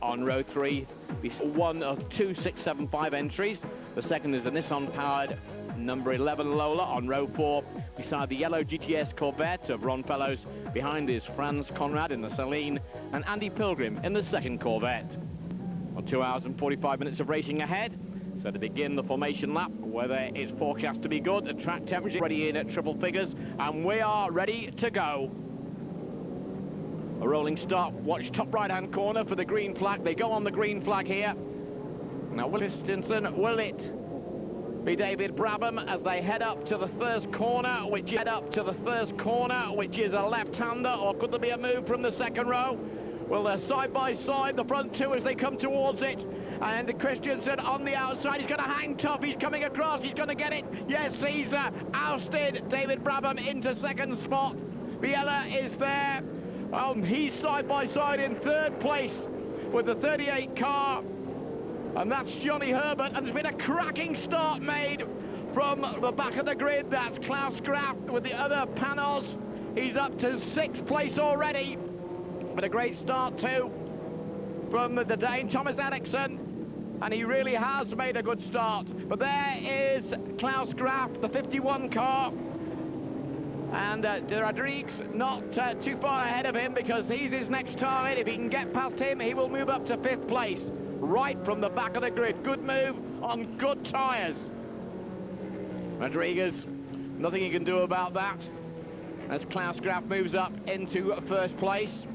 On row 3, we see one of 2 675 entries. The second is a Nissan-powered number 11 Lola. On row 4, beside the yellow GTS Corvette of Ron Fellows. Behind is Franz Conrad in the Celine and Andy Pilgrim in the second Corvette. Well, 2 hours and 45 minutes of racing ahead. So to begin the formation lap, weather is forecast to be good. The track temperature ready in at triple figures, and we are ready to go. A rolling start. Watch top right-hand corner for the green flag. They go on the green flag here. Now, will it be David Brabham as they head up to the first corner, which is a left-hander, or could there be a move from the second row? Well, they're side by side, the front two as they come towards it. And Christensen on the outside, he's going to hang tough, he's coming across, he's going to get it. Yes, he's ousted David Brabham into second spot. Biella is there. He's side by side in third place with the 38 car. And that's Johnny Herbert, and there's been a cracking start made from the back of the grid. That's Klaus Graf with the other Panos. He's up to 6th place already. But a great start too from the Dane, Thomas Eriksson. And he really has made a good start. But there is Klaus Graf, the 51 car. And De Rodriguez not too far ahead of him, because he's his next target. If he can get past him, he will move up to 5th place. Right from the back of the grid. Good move on good tyres. Rodriguez, nothing he can do about that. As Klaus Graf moves up into first place.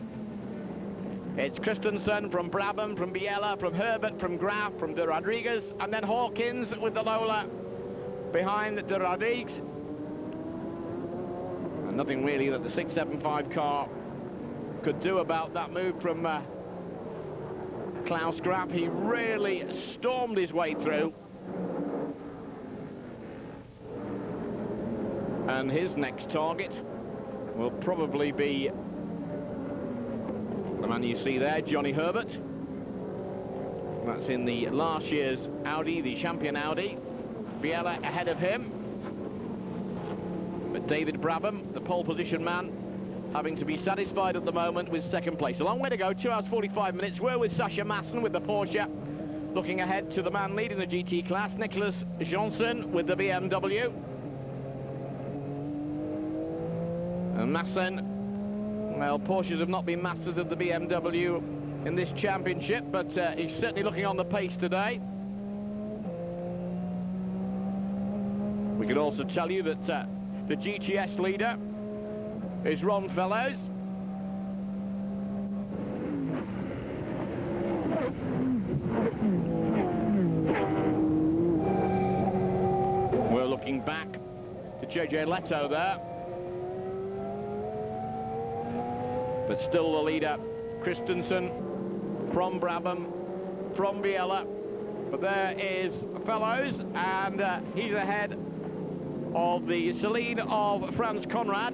It's Christensen from Brabham, from Biella, from Herbert, from Graf, from De Rodriguez, and then Hawkins with the Lola behind De Rodriguez. And nothing really that the 675 car could do about that move from Klaus Graf. He really stormed his way through. And his next target will probably be the man you see there, Johnny Herbert. That's in the last year's Audi, the champion Audi. Biella ahead of him. But David Brabham, the pole position man, having to be satisfied at the moment with second place. A long way to go, 2 hours 45 minutes. We're with Sascha Maassen with the Porsche. Looking ahead to the man leading the GT class, Nicholas Johnson with the BMW. And Maassen, well, Porsches have not been masters of the BMW in this championship, but he's certainly looking on the pace today. We can also tell you that the GTS leader is Ron Fellows. We're looking back to JJ Leto there. But still the leader, Christensen, from Brabham, from Biella. But there is Fellows, and he's ahead of the Celine of Franz Conrad.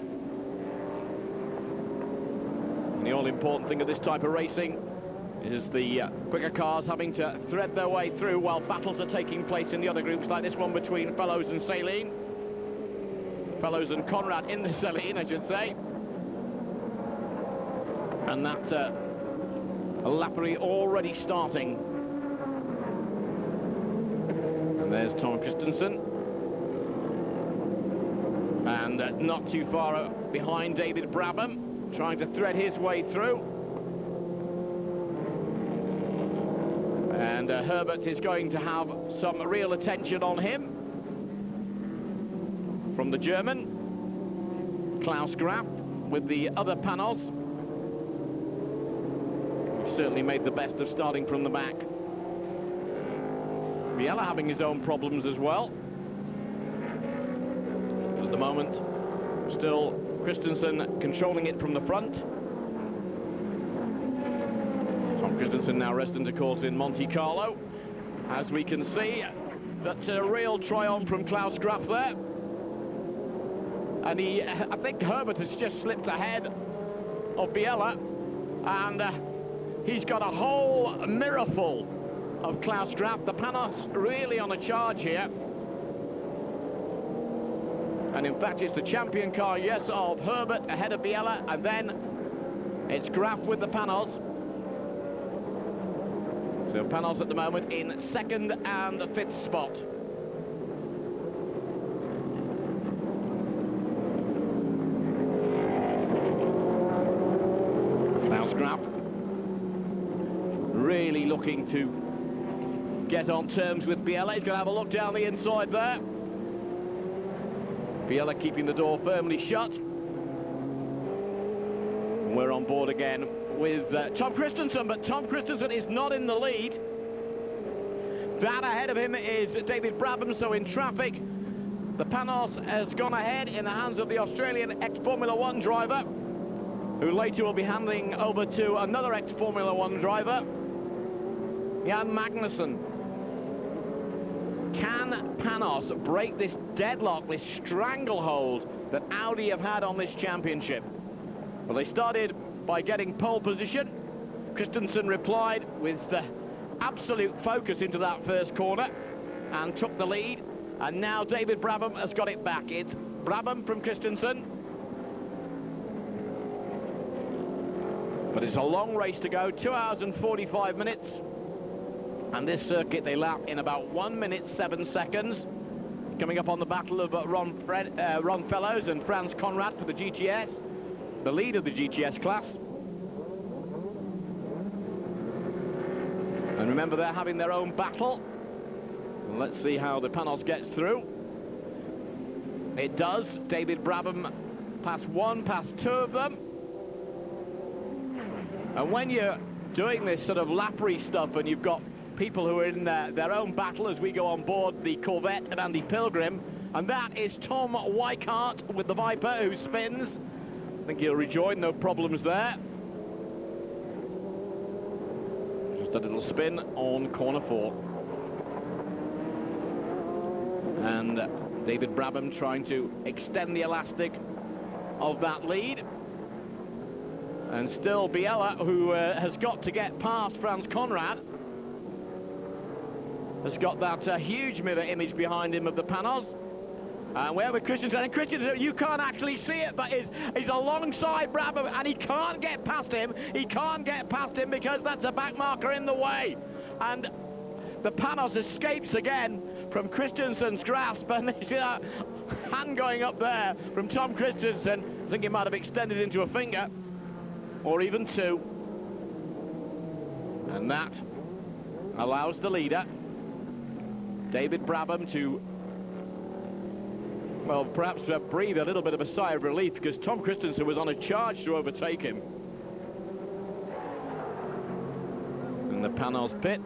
And the all-important thing of this type of racing is the quicker cars having to thread their way through while battles are taking place in the other groups, like this one between Fellows and Celine. Fellows and Conrad in the Celine, I should say. And that Lappery already starting. And there's Tom Christensen. And not too far behind David Brabham, trying to thread his way through. And Herbert is going to have some real attention on him from the German. Klaus Graf with the other Panos. Certainly made the best of starting from the back. Biella having his own problems as well. But at the moment, still Christensen controlling it from the front. Tom Christensen now resident, of course, in Monte Carlo. As we can see, that's a real triumph from Klaus Graf there. And I think Herbert has just slipped ahead of Biella. And he's got a whole mirror full of Klaus Graf. The Panos really on a charge here. And in fact, it's the champion car, yes, of Herbert ahead of Biella, and then it's Graf with the Panos. So Panos at the moment in second and fifth spot. Really looking to get on terms with Biella. He's going to have a look down the inside there. Biella keeping the door firmly shut. And we're on board again with Tom Christensen, but Tom Christensen is not in the lead. That ahead of him is David Brabham, so in traffic. The Panos has gone ahead in the hands of the Australian ex-Formula 1 driver, who later will be handing over to another ex-Formula 1 driver, Jan Magnussen. Can Panos break this deadlock, this stranglehold that Audi have had on this championship? Well, they started by getting pole position. Christensen replied with absolute focus into that first corner and took the lead. And now David Brabham has got it back. It's Brabham from Christensen. But it's a long race to go, 2 hours and 45 minutes. And this circuit they lap in about 1 minute 7 seconds. Coming up on the battle of Ron Fellows and Franz Conrad for the GTS, the lead of the GTS class. And remember, they're having their own battle. Let's see how the Panos gets through. It does. David Brabham past one, past two of them. And when you're doing this sort of lappery stuff and you've got people who are in their own battle as we go on board the Corvette of Andy Pilgrim, and that is Tom Weikart with the Viper who spins. I think he'll rejoin, no problems there. Just a little spin on corner 4. And David Brabham trying to extend the elastic of that lead. And still Biella, who has got to get past Franz Conrad, has got that huge mirror image behind him of the Panos. And we're with Christensen, and Christensen, you can't actually see it, but he's alongside Brabham, and he can't get past him. He can't get past him because that's a back marker in the way. And the Panos escapes again from Christensen's grasp, and you see that hand going up there from Tom Christensen. I think he might have extended into a finger, or even two. And that allows the leader, David Brabham, to, well, perhaps breathe a little bit of a sigh of relief, because Tom Christensen was on a charge to overtake him. In the Panos pit.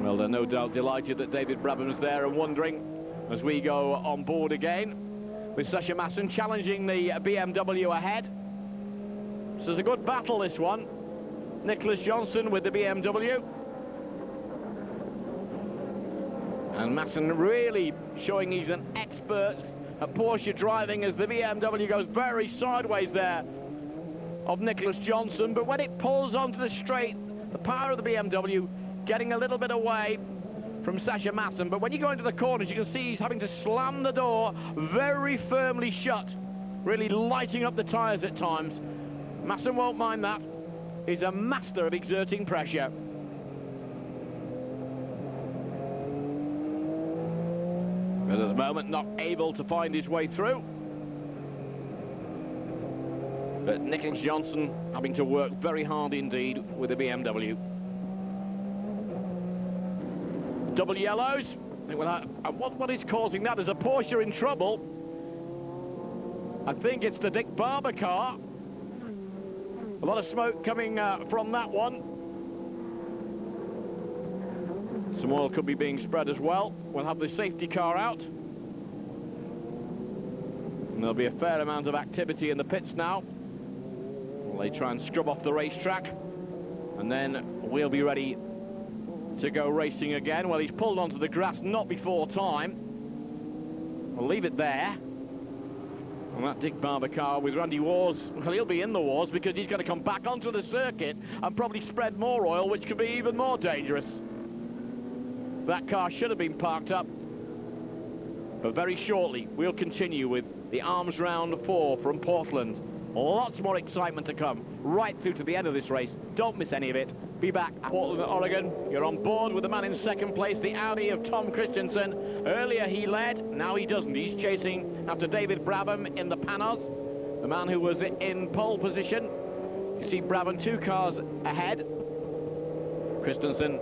Well, they're no doubt delighted that David Brabham's there and wondering as we go on board again, with Sasha Masson challenging the BMW ahead. This is a good battle, this one. Nicholas Johnson with the BMW. And Masson really showing he's an expert at Porsche driving as the BMW goes very sideways there of Nicholas Johnson. But when it pulls onto the straight, the power of the BMW getting a little bit away from Sasha Masson. But when you go into the corners, you can see he's having to slam the door very firmly shut, really lighting up the tyres at times. Masson won't mind that. He's a master of exerting pressure. But at the moment, not able to find his way through. But Nicholas Johnson having to work very hard indeed with the BMW. Double yellows. What is causing that? Is a Porsche in trouble? I think it's the Dick Barber car. A lot of smoke coming from that one. Some oil could be being spread as well. We'll have the safety car out. And there'll be a fair amount of activity in the pits now. They try and scrub off the racetrack. And then we'll be ready to go racing again. Well, he's pulled onto the grass not before time. We'll leave it there. And that Dick Barber car with Randy Wars, well, he'll be in the wars because he's going to come back onto the circuit and probably spread more oil, which could be even more dangerous. That car should have been parked up. But very shortly, we'll continue with the Alms round 4 from Portland Lots more excitement to come right through to the end of this race. Don't miss any of it. Be back at Portland, Oregon. You're on board with the man in second place, the Audi of Tom Christensen. Earlier he led, now he doesn't. He's chasing after David Brabham in the Panos, the man who was in pole position. You see Brabham 2 cars ahead. Christensen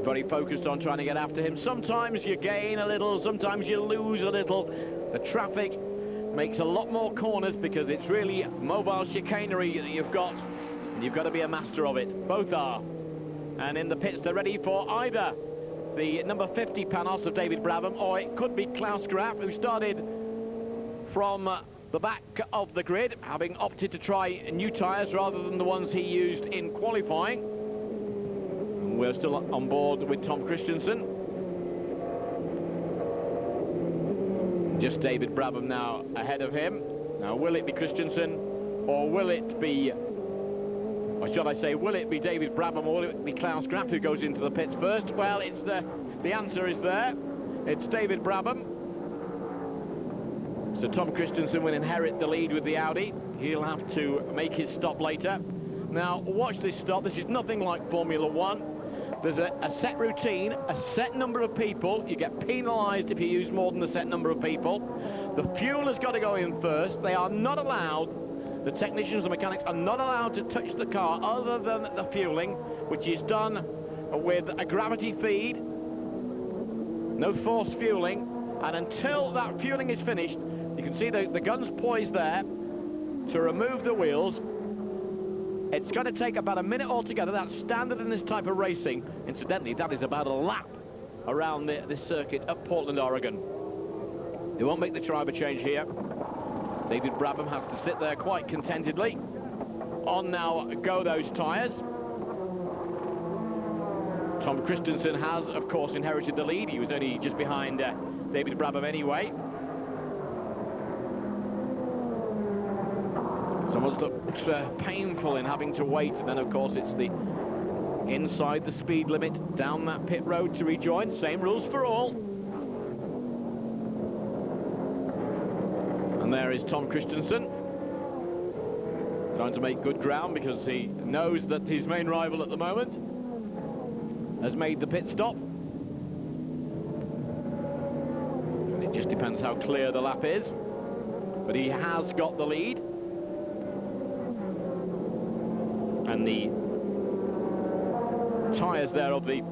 very focused on trying to get after him. Sometimes you gain a little, sometimes you lose a little. The traffic makes a lot more corners because it's really mobile chicanery that you've got. And you've got to be a master of it. Both are. And in the pits, they're ready for either the number 50 Panos of David Brabham, or it could be Klaus Graf, who started from the back of the grid, having opted to try new tyres rather than the ones he used in qualifying. And we're still on board with Tom Christensen. Just David Brabham now ahead of him. Now, will it be Christensen, or will it be, or should I say, will it be David Brabham, or will it be Klaus Graf who goes into the pits first? Well, it's the answer is there. It's David Brabham. So Tom Christensen will inherit the lead with the Audi. He'll have to make his stop later. Now, watch this stop. This is nothing like Formula One. There's a set routine, a set number of people. You get penalised if you use more than the set number of people. The fuel has got to go in first. They are not allowed, the technicians and mechanics are not allowed to touch the car other than the fueling, which is done with a gravity feed. No force fueling. And until that fueling is finished, you can see the guns poised there to remove the wheels. It's going to take about a minute altogether. That's standard in this type of racing. Incidentally, that is about a lap around this circuit at Portland, Oregon. They won't make the driver change here. David Brabham has to sit there quite contentedly. On now go those tyres. Tom Christensen has, of course, inherited the lead. He was only just behind David Brabham anyway. Someone's looked painful in having to wait, and then of course it's the inside the speed limit down that pit road to rejoin. Same rules for all. And there is Tom Christensen trying to make good ground because he knows that his main rival at the moment has made the pit stop. And it just depends how clear the lap is, but he has got the lead. And the tyres there of the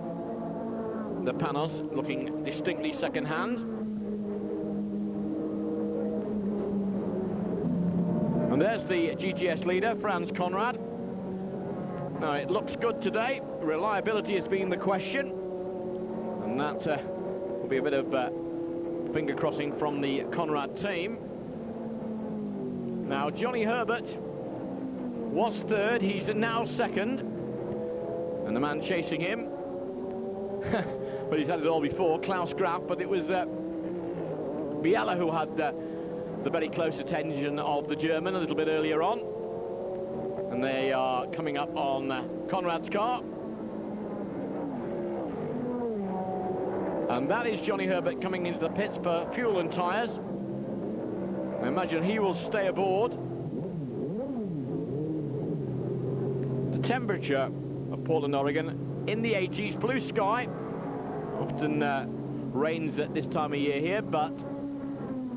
Panos looking distinctly second-hand. And there's the GTS leader, Franz Conrad. Now, it looks good today. Reliability has been the question. And that will be a bit of finger crossing from the Conrad team. Now, Johnny Herbert was third, he's now second, and the man chasing him, well, he's had it all before, Klaus Graf, but it was Biella who had the very close attention of the German a little bit earlier on, and they are coming up on Conrad's car, and that is Johnny Herbert coming into the pits for fuel and tyres. I imagine he will stay aboard. Temperature of Portland, Oregon in the 80s, blue sky. Often rains at this time of year here, but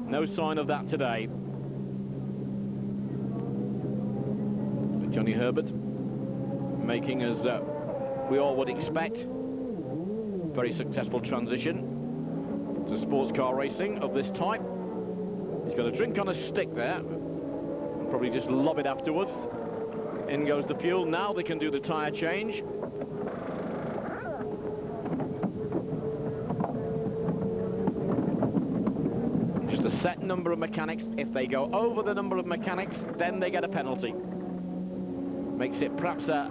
no sign of that today. But Johnny Herbert making, as we all would expect, very successful transition to sports car racing of this type. He's got a drink on a stick there, probably just lob it afterwards. In goes the fuel. Now they can do the tyre change. Just a set number of mechanics. If they go over the number of mechanics, then they get a penalty. Makes it perhaps a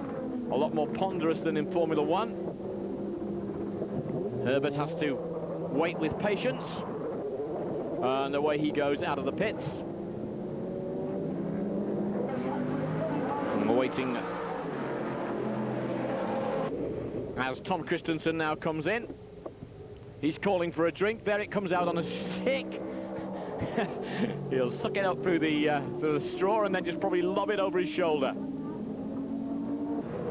lot more ponderous than in Formula One. Herbert has to wait with patience. And away he goes out of the pits. We're waiting as Tom Christensen now comes in. He's calling for a drink. There it comes out on a stick. He'll suck it up through the straw and then just probably lob it over his shoulder.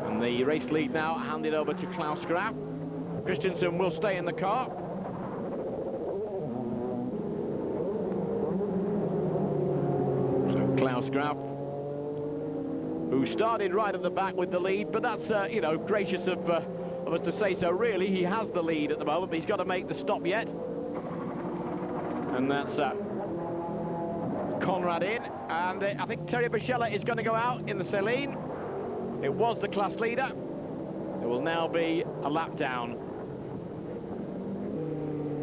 And the race lead now handed over to Klaus Graf. Christensen will stay in the car. So Klaus Graf, who started right at the back with the lead, but that's, you know, gracious of us to say so. Really, he has the lead at the moment, but he's got to make the stop yet. And that's Conrad in, and I think Terry Bichella is going to go out in the Celine. It was the class leader. There will now be a lap down.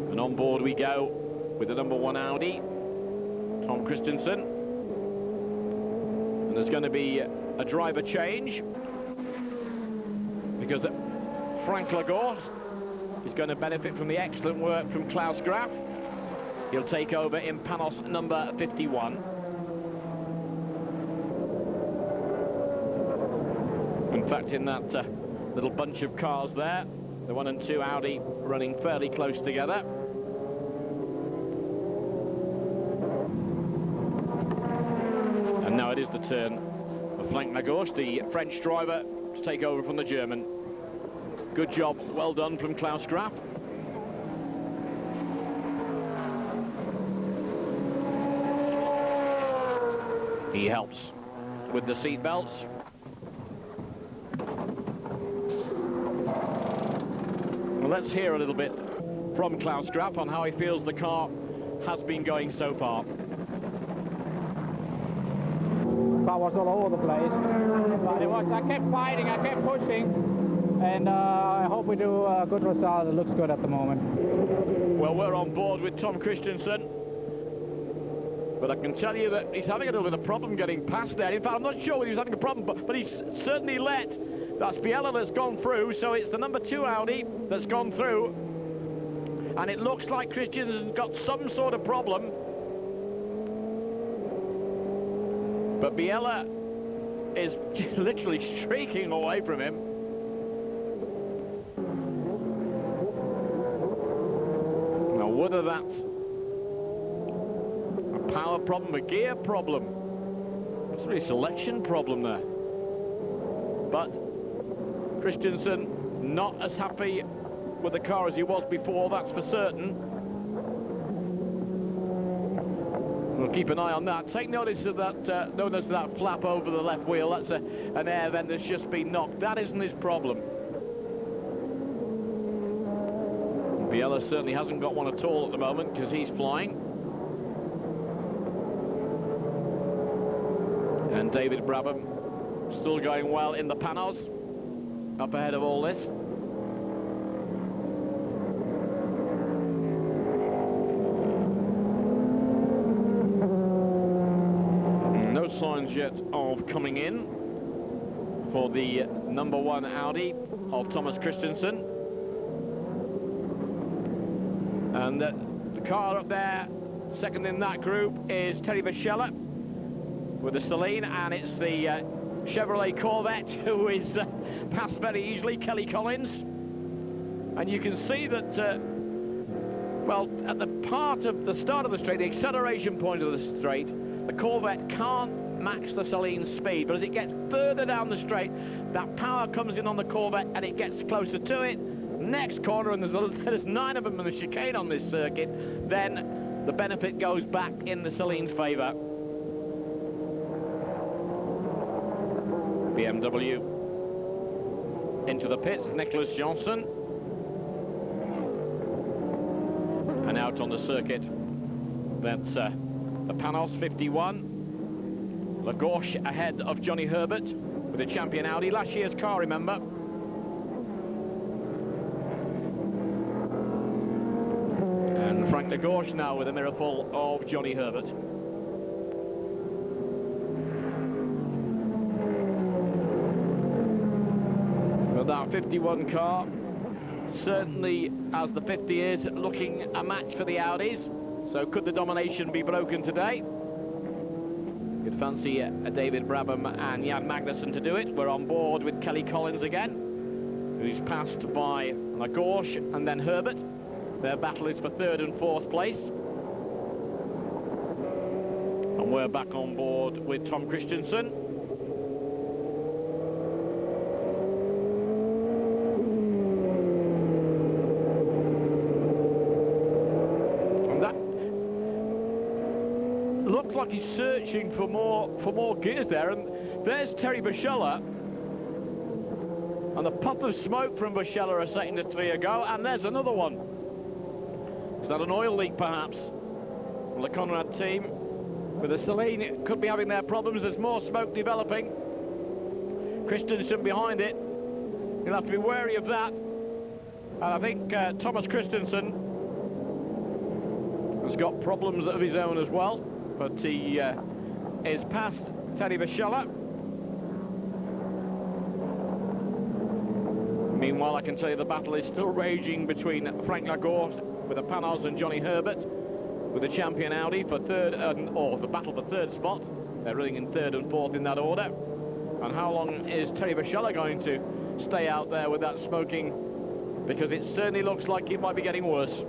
And on board we go with the number 1 Audi, Tom Christensen. And there's going to be a driver change, because Frank Lagorce is going to benefit from the excellent work from Klaus Graf. He'll take over in Panos number 51. In fact, in that little bunch of cars there, the 1 and 2 Audi running fairly close together. And now it is the turn of Frank Lagorce, the French driver, to take over from the German. Good job, well done from Klaus Graf. He helps with the seat belts. Well, let's hear a little bit from Klaus Graf on how he feels the car has been going so far. The car was all over the place, but I kept fighting, I kept pushing, and I hope we do a good result. It looks good at the moment. Well, we're on board with Tom Christensen, but I can tell you that he's having a little bit of problem getting past there. In fact, I'm not sure whether he's having a problem, but he's certainly let. That's Biella that's gone through, so it's the number 2 Audi that's gone through. And it looks like Christensen's got some sort of problem. But Biella is literally streaking away from him. Now, whether that's a power problem, a gear problem, it's really a selection problem there. But Christensen not as happy with the car as he was before, that's for certain. We'll keep an eye on that. Take notice of that, notice of that flap over the left wheel. That's an air vent that's just been knocked. That isn't his problem. Biella certainly hasn't got one at all at the moment, because he's flying. And David Brabham still going well in the Panos, up ahead of all this. No signs yet of coming in for the number 1 Audi of Thomas Christensen. And the car up there, second in that group, is Terry Bichella with the Celine, and it's the Chevrolet Corvette who is passed very easily, Kelly Collins. And you can see that, well, at the part of the start of the straight, the acceleration point of the straight, the Corvette can't match the Celine's speed, but as it gets further down the straight, that power comes in on the Corvette and it gets closer to it. Next corner, and there's 9 of them in the chicane on this circuit, then the benefit goes back in the Celine's favour. BMW into the pits, Nicholas Johnson, and out on the circuit, that's the Panos 51. Lagorce ahead of Johnny Herbert with the champion Audi, last year's car, remember. And Frank Lagorce now with a mirror full of Johnny Herbert. But that 51 car, certainly as the 50 is, looking a match for the Audis. So could the domination be broken today? You'd fancy David Brabham and Jan Magnussen to do it. We're on board with Kelly Collins again, who's passed by Lagorce and then Herbert. Their battle is for 3rd and 4th place. And we're back on board with Tom Christensen. And that looks like he's searching for more gears there. And there's Terry Boschella. And the puff of smoke from Boschella a second or three ago. And there's another one. Is that an oil leak, perhaps? Well, the Conrad team with the Selene could be having their problems. There's more smoke developing. Christensen behind it. He'll have to be wary of that. And I think Thomas Christensen has got problems of his own as well. But he is past Terry Boschella. Meanwhile, I can tell you the battle is still raging between Frank Lagorce with the Panos and Johnny Herbert with the champion Audi for third, or the battle for third spot. They're running in third and fourth in that order. And how long is Terry Boschella going to stay out there with that smoking? Because it certainly looks like it might be getting worse.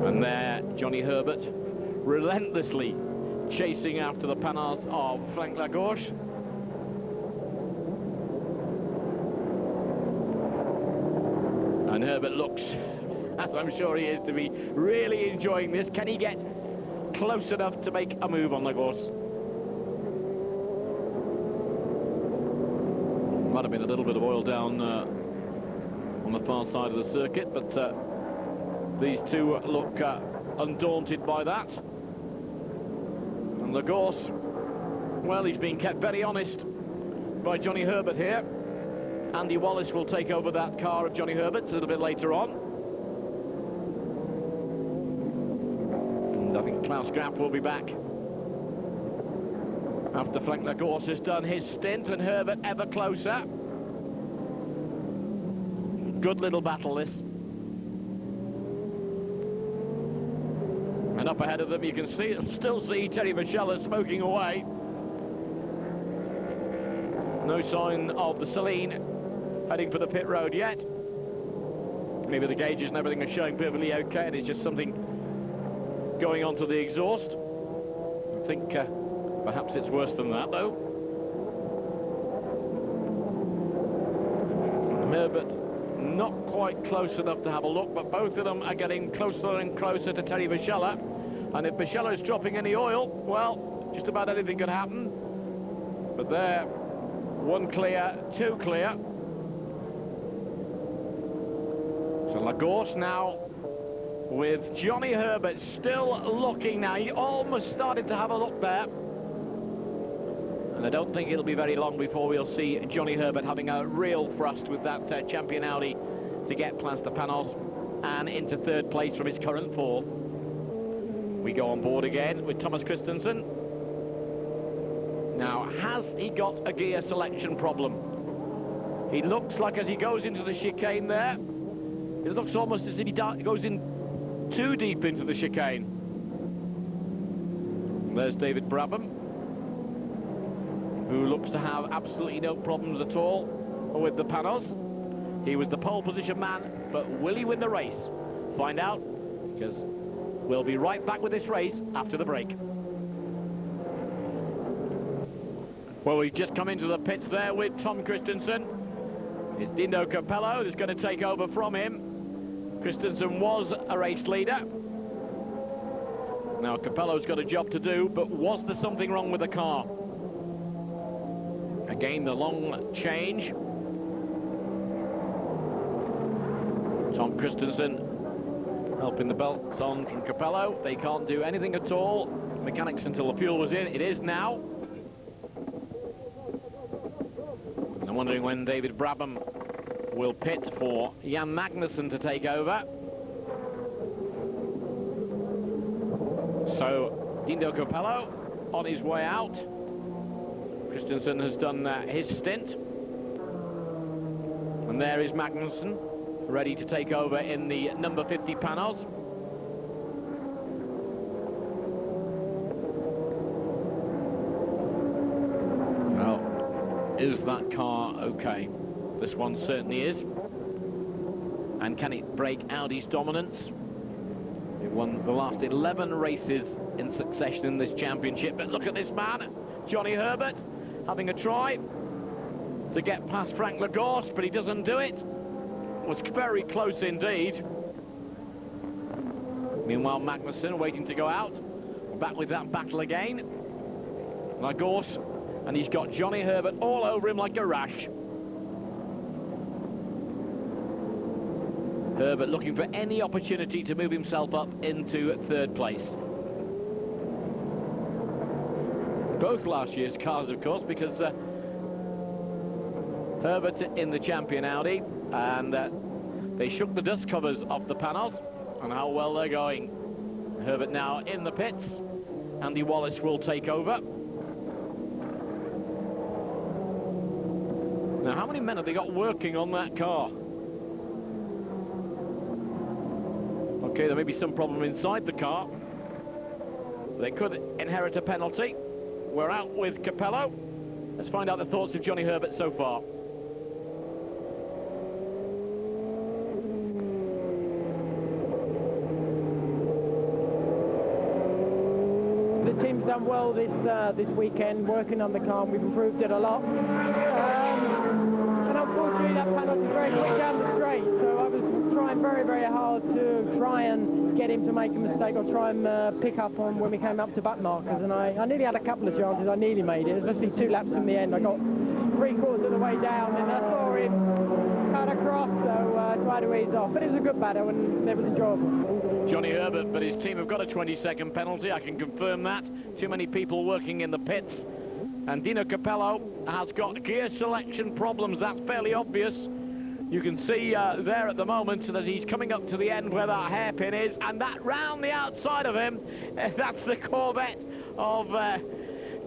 And there, Johnny Herbert relentlessly chasing after the Panos of Frank Lagorce. And Herbert looks, as I'm sure he is, to be really enjoying this. Can he get close enough to make a move on Lagorce? Might have been a little bit of oil down on the far side of the circuit, but these two look undaunted by that. And Lagorce, well, he's been kept very honest by Johnny Herbert here. Andy Wallace will take over that car of Johnny Herbert's a little bit later on. And I think Klaus Graf will be back after Frank Lagorce has done his stint, and Herbert ever closer. Good little battle, this. And up ahead of them you can still see Terry Boschella smoking away. No sign of the Selene heading for the pit road yet. Maybe the gauges and everything are showing perfectly okay, and it's just something going on to the exhaust. I think perhaps it's worse than that, though. Herbert not quite close enough to have a look, but both of them are getting closer and closer to Terry Boschella. And if Boschella is dropping any oil, well, just about anything could happen. But there, one clear, two clear. So Lagorce now with Johnny Herbert still looking now. He almost started to have a look there. And I don't think it'll be very long before we'll see Johnny Herbert having a real thrust with that champion Audi to get past the Panos and into third place from his current fourth. We go on board again with Thomas Christensen. Now, has he got a gear selection problem? He looks like as he goes into the chicane there, it looks almost as if he goes in too deep into the chicane. There's David Brabham, who looks to have absolutely no problems at all with the Panos. He was the pole position man, but will he win the race? Find out, because we'll be right back with this race after the break. Well, we've just come into the pits there with Tom Christensen. It's Dino Capello who's going to take over from him. Christensen was a race leader. Now Capello's got a job to do, but was there something wrong with the car? Again, the long change. Tom Christensen helping the belts on from Capello. They can't do anything at all. Mechanics until the fuel was in. It is now. And I'm wondering when David Brabham will pit for Jan Magnussen to take over. So, Dino Capello on his way out. Christensen has done his stint. And there is Magnussen, ready to take over in the number 50 Panos. Well, is that car okay? This one certainly is. And can it break Audi's dominance? It won the last 11 races in succession in this championship. But look at this man, Johnny Herbert, having a try to get past Frank Lagorce, but he doesn't do it. It was very close indeed. Meanwhile, Magnussen waiting to go out. Back with that battle again. Lagorce, and he's got Johnny Herbert all over him like a rash. Herbert looking for any opportunity to move himself up into third place. Both last year's cars, of course, because Herbert in the champion Audi, and they shook the dust covers off the panels, and how well they're going. Herbert now in the pits. Andy Wallace will take over. Now, how many men have they got working on that car? Okay, there may be some problem inside the car. They could inherit a penalty. We're out with Capello. Let's find out the thoughts of Johnny Herbert so far. The team's done well this weekend, working on the car, and we've improved it a lot. And unfortunately, that penalty is very quick down the straight, so I was trying very, very hard to try and get him to make a mistake or try and pick up on when we came up to back markers, and I nearly had a couple of chances. I nearly made it, especially 2 laps in the end. I got 3/4 of the way down, and I saw him cut across, so I had to ease off. But it was a good battle, and it was enjoyable. Johnny Herbert, but his team have got a 20-second penalty, I can confirm that. Too many people working in the pits. And Dino Capello has got gear selection problems, that's fairly obvious. You can see there at the moment that he's coming up to the end where that hairpin is, and that round the outside of him, that's the Corvette of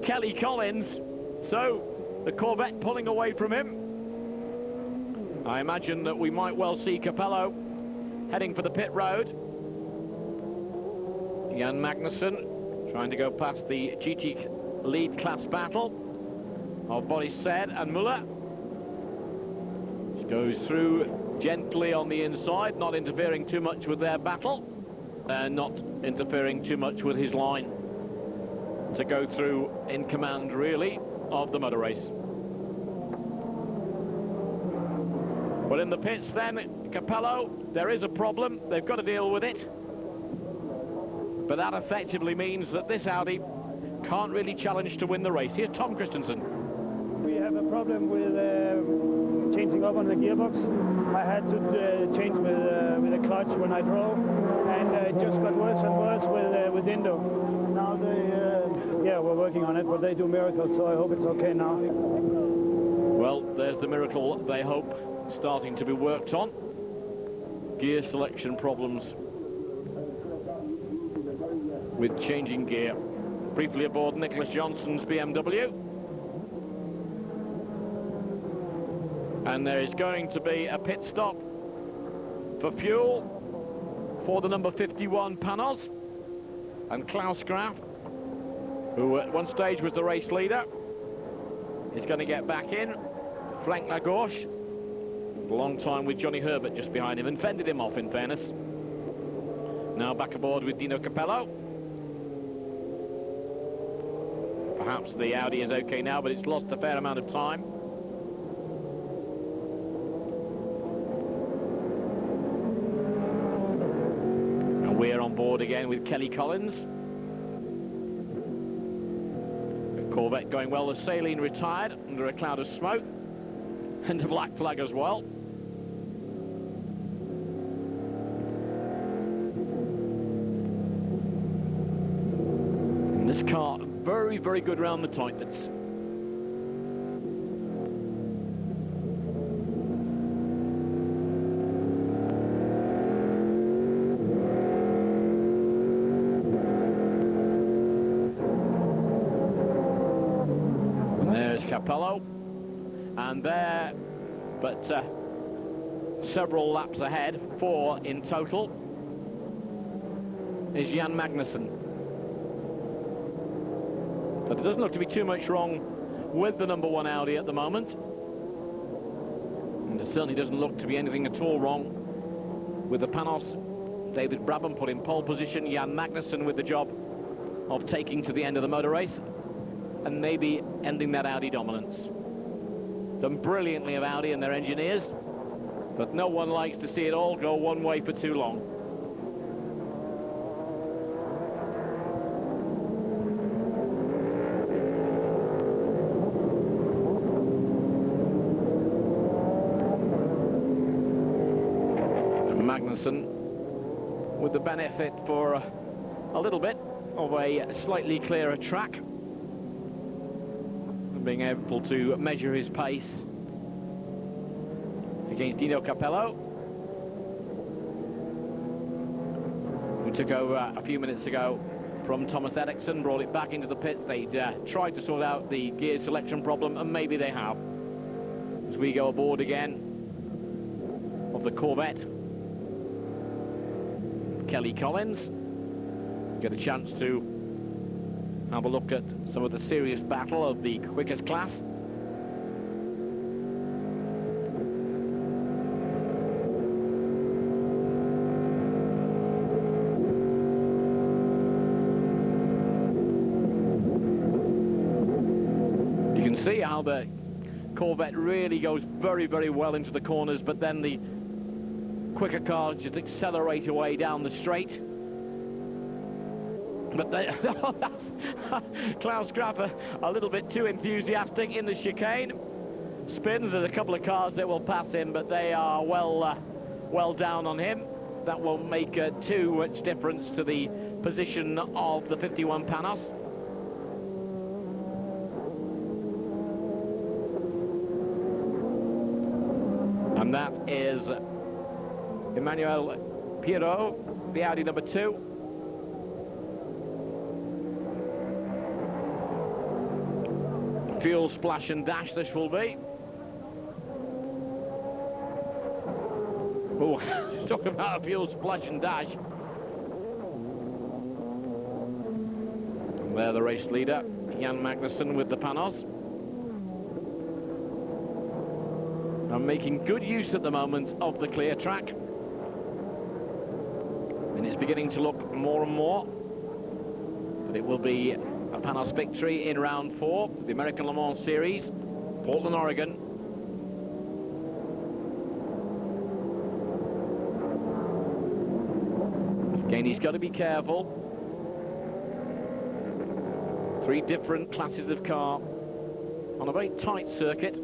Kelly Collins. So, the Corvette pulling away from him. I imagine that we might well see Capello heading for the pit road. Jan Magnussen trying to go past the GT lead class battle of Boris Said and Muller. Just goes through gently on the inside, not interfering too much with their battle, not interfering too much with his line to go through in command, really, of the motor race. Well, in the pits then, Capello, there is a problem, they've got to deal with it. But that effectively means that this Audi can't really challenge to win the race. Here's Tom Christensen. We have a problem with changing up on the gearbox. I had to change with a clutch when I drove, and it just got worse and worse with Indo. Now we're working on it, but they do miracles, so I hope it's okay now. Well, there's the miracle they hope starting to be worked on. Gear selection problems with changing gear. Briefly aboard Nicholas Johnson's BMW. And there is going to be a pit stop for fuel for the number 51 Panos. And Klaus Graf, who at one stage was the race leader, is going to get back in. Frank Lagorce, a long time with Johnny Herbert just behind him, and fended him off, in fairness. Now back aboard with Dino Capello. Perhaps the Audi is okay now, but it's lost a fair amount of time. And we're on board again with Kelly Collins. The Corvette going well. The Saline retired under a cloud of smoke and a black flag as well. And this car very, very good round the tight bits. And there's Capello, and there, but several laps ahead, 4 in total, is Jan Magnussen. But there doesn't look to be too much wrong with the number 1 Audi at the moment. And there certainly doesn't look to be anything at all wrong with the Panos. David Brabham put in pole position. Jan Magnussen with the job of taking to the end of the motor race and maybe ending that Audi dominance. Done brilliantly of Audi and their engineers, but no one likes to see it all go one way for too long. Magnussen with the benefit for a little bit of a slightly clearer track, and being able to measure his pace against Dino Capello, who took over a few minutes ago from Thomas Eriksson, brought it back into the pits. They tried to sort out the gear selection problem, and maybe they have. As we go aboard again of the Corvette, Kelly Collins, get a chance to have a look at some of the serious battle of the quickest class. You can see how the Corvette really goes very, very well into the corners, but then the quicker cars just accelerate away down the straight. But they, oh, that's Klaus Graf a little bit too enthusiastic in the chicane. Spins, there's a couple of cars that will pass him, but they are well down on him. That won't make too much difference to the position of the 51 Panos. And that is Emmanuel Pirot, the Audi number 2. Fuel splash and dash this will be. Oh, talk about a fuel splash and dash. And there the race leader, Jan Magnussen with the Panos. And making good use at the moment of the clear track. And it's beginning to look more and more that it will be a Panos victory in round 4 of the American Le Mans Series, Portland, Oregon. Again, he's got to be careful. 3 different classes of car on a very tight circuit.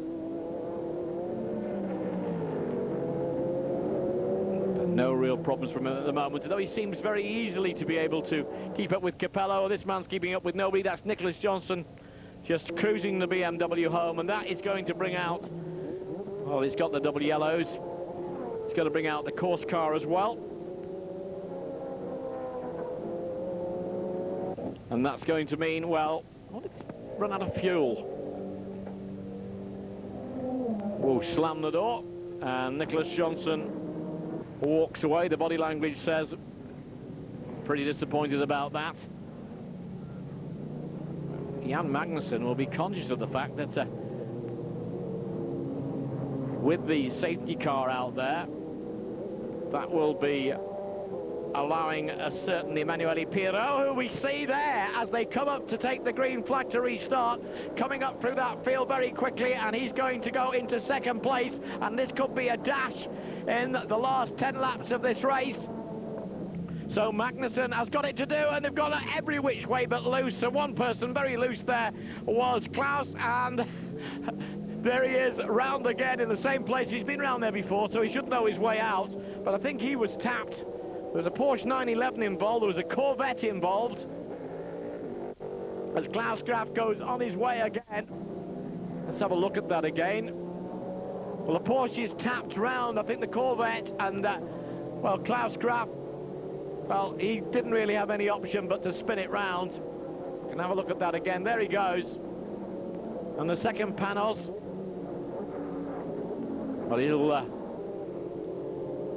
No real problems from him at the moment, although he seems very easily to be able to keep up with Capello. This man's keeping up with nobody. That's Nicholas Johnson just cruising the BMW home, and that is going to bring out, well, he's got the double yellows. It's going to bring out the course car as well. And that's going to mean, well, what if it's run out of fuel? We'll slam the door, and Nicholas Johnson walks away. The body language says pretty disappointed about that. Jan Magnussen will be conscious of the fact that with the safety car out there, that will be allowing a certain Emanuele Pirot, who we see there as they come up to take the green flag to restart, coming up through that field very quickly, and he's going to go into second place, and this could be a dash in the last 10 laps of this race. So Magnussen has got it to do, and they've got it every which way but loose. So one person very loose there was Klaus, and there he is, round again in the same place. He's been round there before, so he should know his way out, but I think he was tapped. There was a Porsche 911 involved, there was a Corvette involved, as Klaus Graf goes on his way again. Let's have a look at that again. Well, the Porsche is tapped round, I think the Corvette, and, well, Klaus Graf, well, he didn't really have any option but to spin it round. Can have a look at that again. There he goes. And the second Panos, well, he'll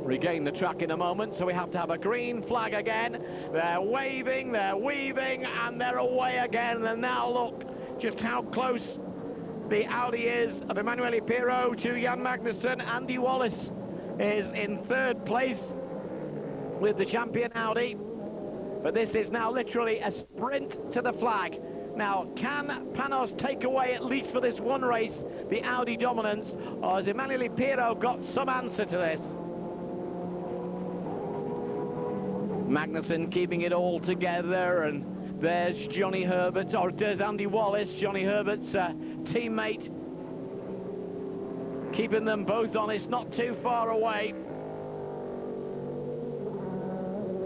regain the track in a moment, so we have to have a green flag again. They're waving, they're weaving, and they're away again. And now look just how close the Audi is of Emanuele Pirot to Jan Magnussen. Andy Wallace is in third place. with the champion Audi. But this is now literally a sprint to the flag. Now, can Panos take away, at least for this one race, the Audi dominance, or has Emanuele Pirro got some answer to this? Magnussen keeping it all together, and there's Johnny Herbert, or there's Andy Wallace, Johnny Herbert's teammate, keeping them both honest, not too far away.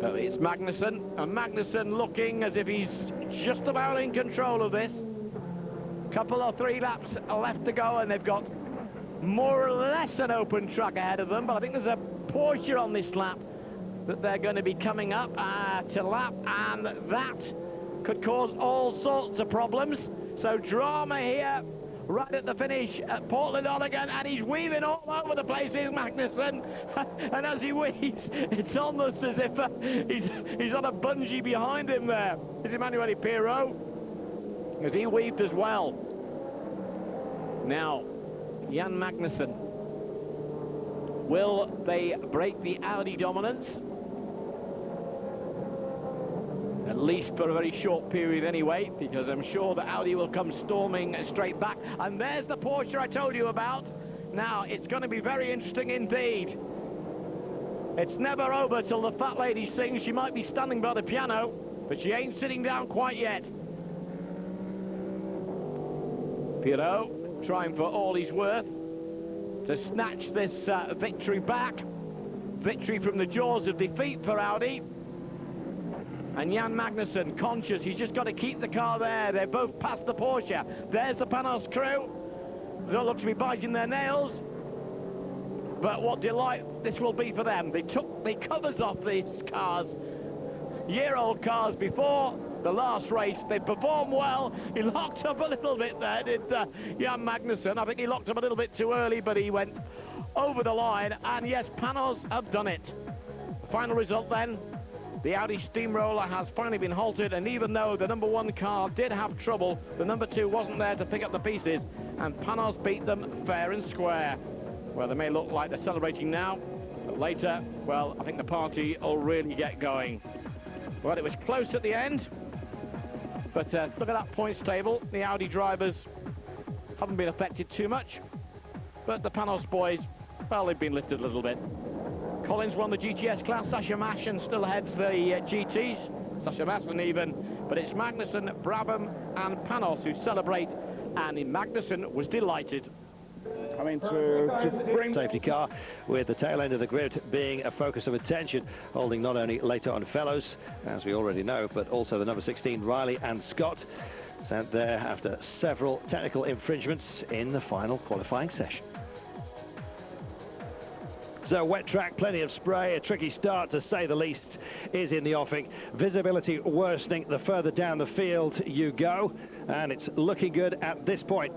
But it's Magnussen, and Magnussen looking as if he's just about in control of this. Couple or 3 laps left to go, and they've got more or less an open track ahead of them, but I think there's a Porsche on this lap that they're going to be coming up to lap, and that could cause all sorts of problems. So drama here right at the finish at Portland, Oregon, and he's weaving all over the place, is Magnussen. And as he weaves, it's almost as if he's on a bungee behind him there. Is Emanuele Pirro, as he weaved as well. Now, Jan Magnussen. Will they break the Audi dominance? At least for a very short period anyway, because I'm sure that Audi will come storming straight back. And there's the Porsche I told you about. Now, it's going to be very interesting indeed. It's never over till the fat lady sings. She might be standing by the piano, but she ain't sitting down quite yet. Pirro trying for all he's worth to snatch this victory back. Victory from the jaws of defeat for Audi. And Jan Magnussen, conscious, he's just got to keep the car there. They're both past the Porsche. There's the Panos crew. They don't look to be biting their nails. But what delight this will be for them. They took the covers off these cars, year-old cars, before the last race. They performed well. He locked up a little bit there, did Jan Magnussen. I think he locked up a little bit too early, but he went over the line. And yes, Panos have done it. Final result then. The Audi steamroller has finally been halted, and even though the number 1 car did have trouble, the number 2 wasn't there to pick up the pieces, and Panos beat them fair and square. Well, they may look like they're celebrating now, but later, well, I think the party will really get going. Well, it was close at the end, but look at that points table. The Audi drivers haven't been affected too much, but the Panos boys, well, they've been lifted a little bit. Collins won the GTS class. Sasha Mashin still heads the GTs. Sasha Mashin even. But it's Magnussen, Brabham and Panos who celebrate. And Magnussen was delighted. Coming to bring safety car, with the tail end of the grid being a focus of attention, holding not only later on fellows, as we already know, but also the number 16, Riley and Scott, sent there after several technical infringements in the final qualifying session. So wet track, plenty of spray, a tricky start to say the least is in the offing. Visibility worsening the further down the field you go, and it's looking good at this point.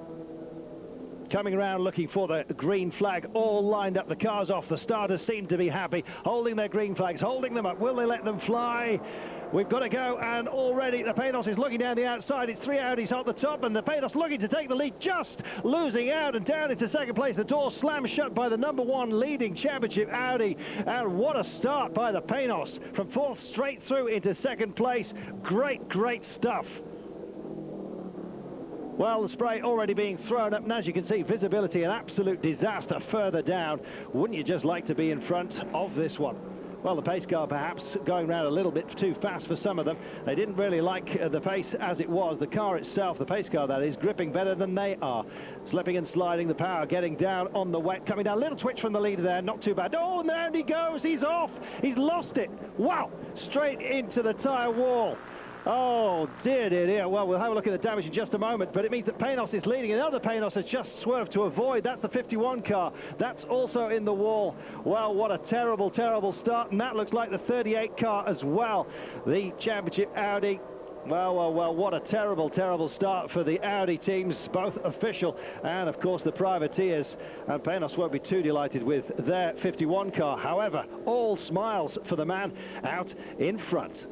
Coming around looking for the green flag, all lined up, the cars off, the starters seem to be happy, holding their green flags, holding them up. Will they let them fly? We've got to go, and already the Panos is looking down the outside. It's 3 Audis at the top, and the Panos looking to take the lead, just losing out and down into second place. The door slammed shut by the number 1 leading championship Audi, and what a start by the Panos from 4th straight through into second place. Great stuff. Well, the spray already being thrown up, and as you can see, visibility an absolute disaster further down. Wouldn't you just like to be in front of this one? Well, the pace car perhaps going around a little bit too fast for some of them. They didn't really like the pace as it was. The car itself, the pace car that is, gripping better than they are. Slipping and sliding, the power getting down on the wet, coming down, little twitch from the leader there, not too bad. Oh, and there he goes, he's off, he's lost it. Wow, straight into the tyre wall. Oh, dear. Well, we'll have a look at the damage in just a moment, but it means that Panos is leading. Another Panos has just swerved to avoid. That's the 51 car. That's also in the wall. Well, what a terrible start, and that looks like the 38 car as well. The championship Audi. Well, what a terrible start for the Audi teams, both official and, of course, the privateers. And Panos won't be too delighted with their 51 car. However, all smiles for the man out in front.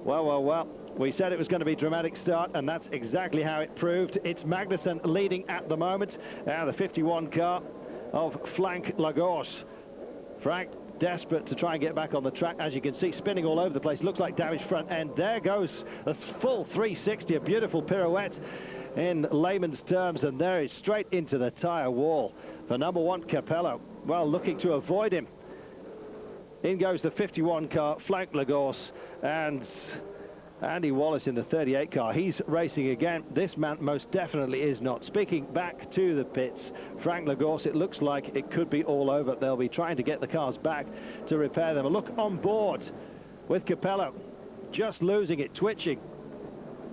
Well. We said it was going to be a dramatic start, and that's exactly how it proved. It's Magnussen leading at the moment. Now the 51 car of Frank Lagos. Frank desperate to try and get back on the track. As you can see, spinning all over the place. Looks like damaged front end. There goes a full 360, a beautiful pirouette in layman's terms, and there is straight into the tyre wall for number 1 Capello. Well, looking to avoid him. In goes the 51 car, Frank Lagos, and Andy Wallace in the 38 car. He's racing again. This man most definitely is not. Speaking back to the pits, Frank Lagos, it looks like it could be all over. They'll be trying to get the cars back to repair them. A look on board with Capello, just losing it, twitching.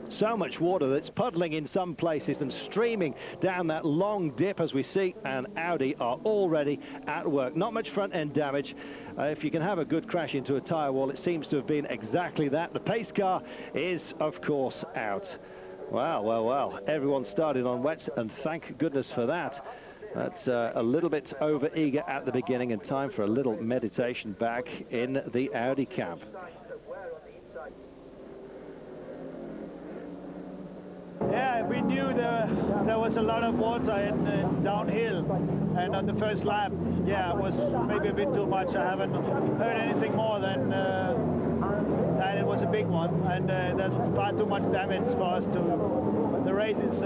So much water that's puddling in some places and streaming down that long dip, as we see, and Audi are already at work. Not much front end damage. If you can have a good crash into a tyre wall, it seems to have been exactly that. The pace car is, of course, out. Well, well, well, everyone started on wets, and thank goodness for that. That's a little bit over-eager at the beginning, and time for a little meditation back in the Audi camp. Yeah, we knew there was a lot of water in downhill, and on the first lap, yeah, it was maybe a bit too much. I haven't heard anything more than that it was a big one, and there's far too much damage for us to. The race is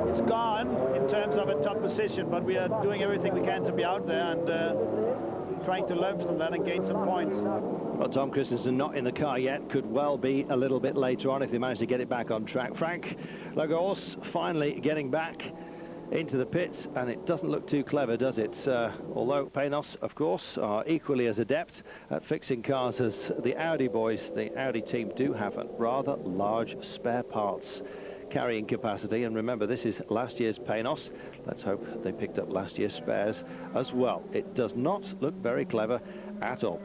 it's gone in terms of a top position, but we are doing everything we can to be out there and trying to learn from that and gain some points. Well, Tom Christensen not in the car yet, could well be a little bit later on if they manage to get it back on track. Frank Lagos finally getting back into the pits, and it doesn't look too clever, does it? Although Panos, of course, are equally as adept at fixing cars as the Audi boys. The Audi team do have a rather large spare parts carrying capacity, and remember, this is last year's Panos. Let's hope they picked up last year's spares as well. It does not look very clever at all.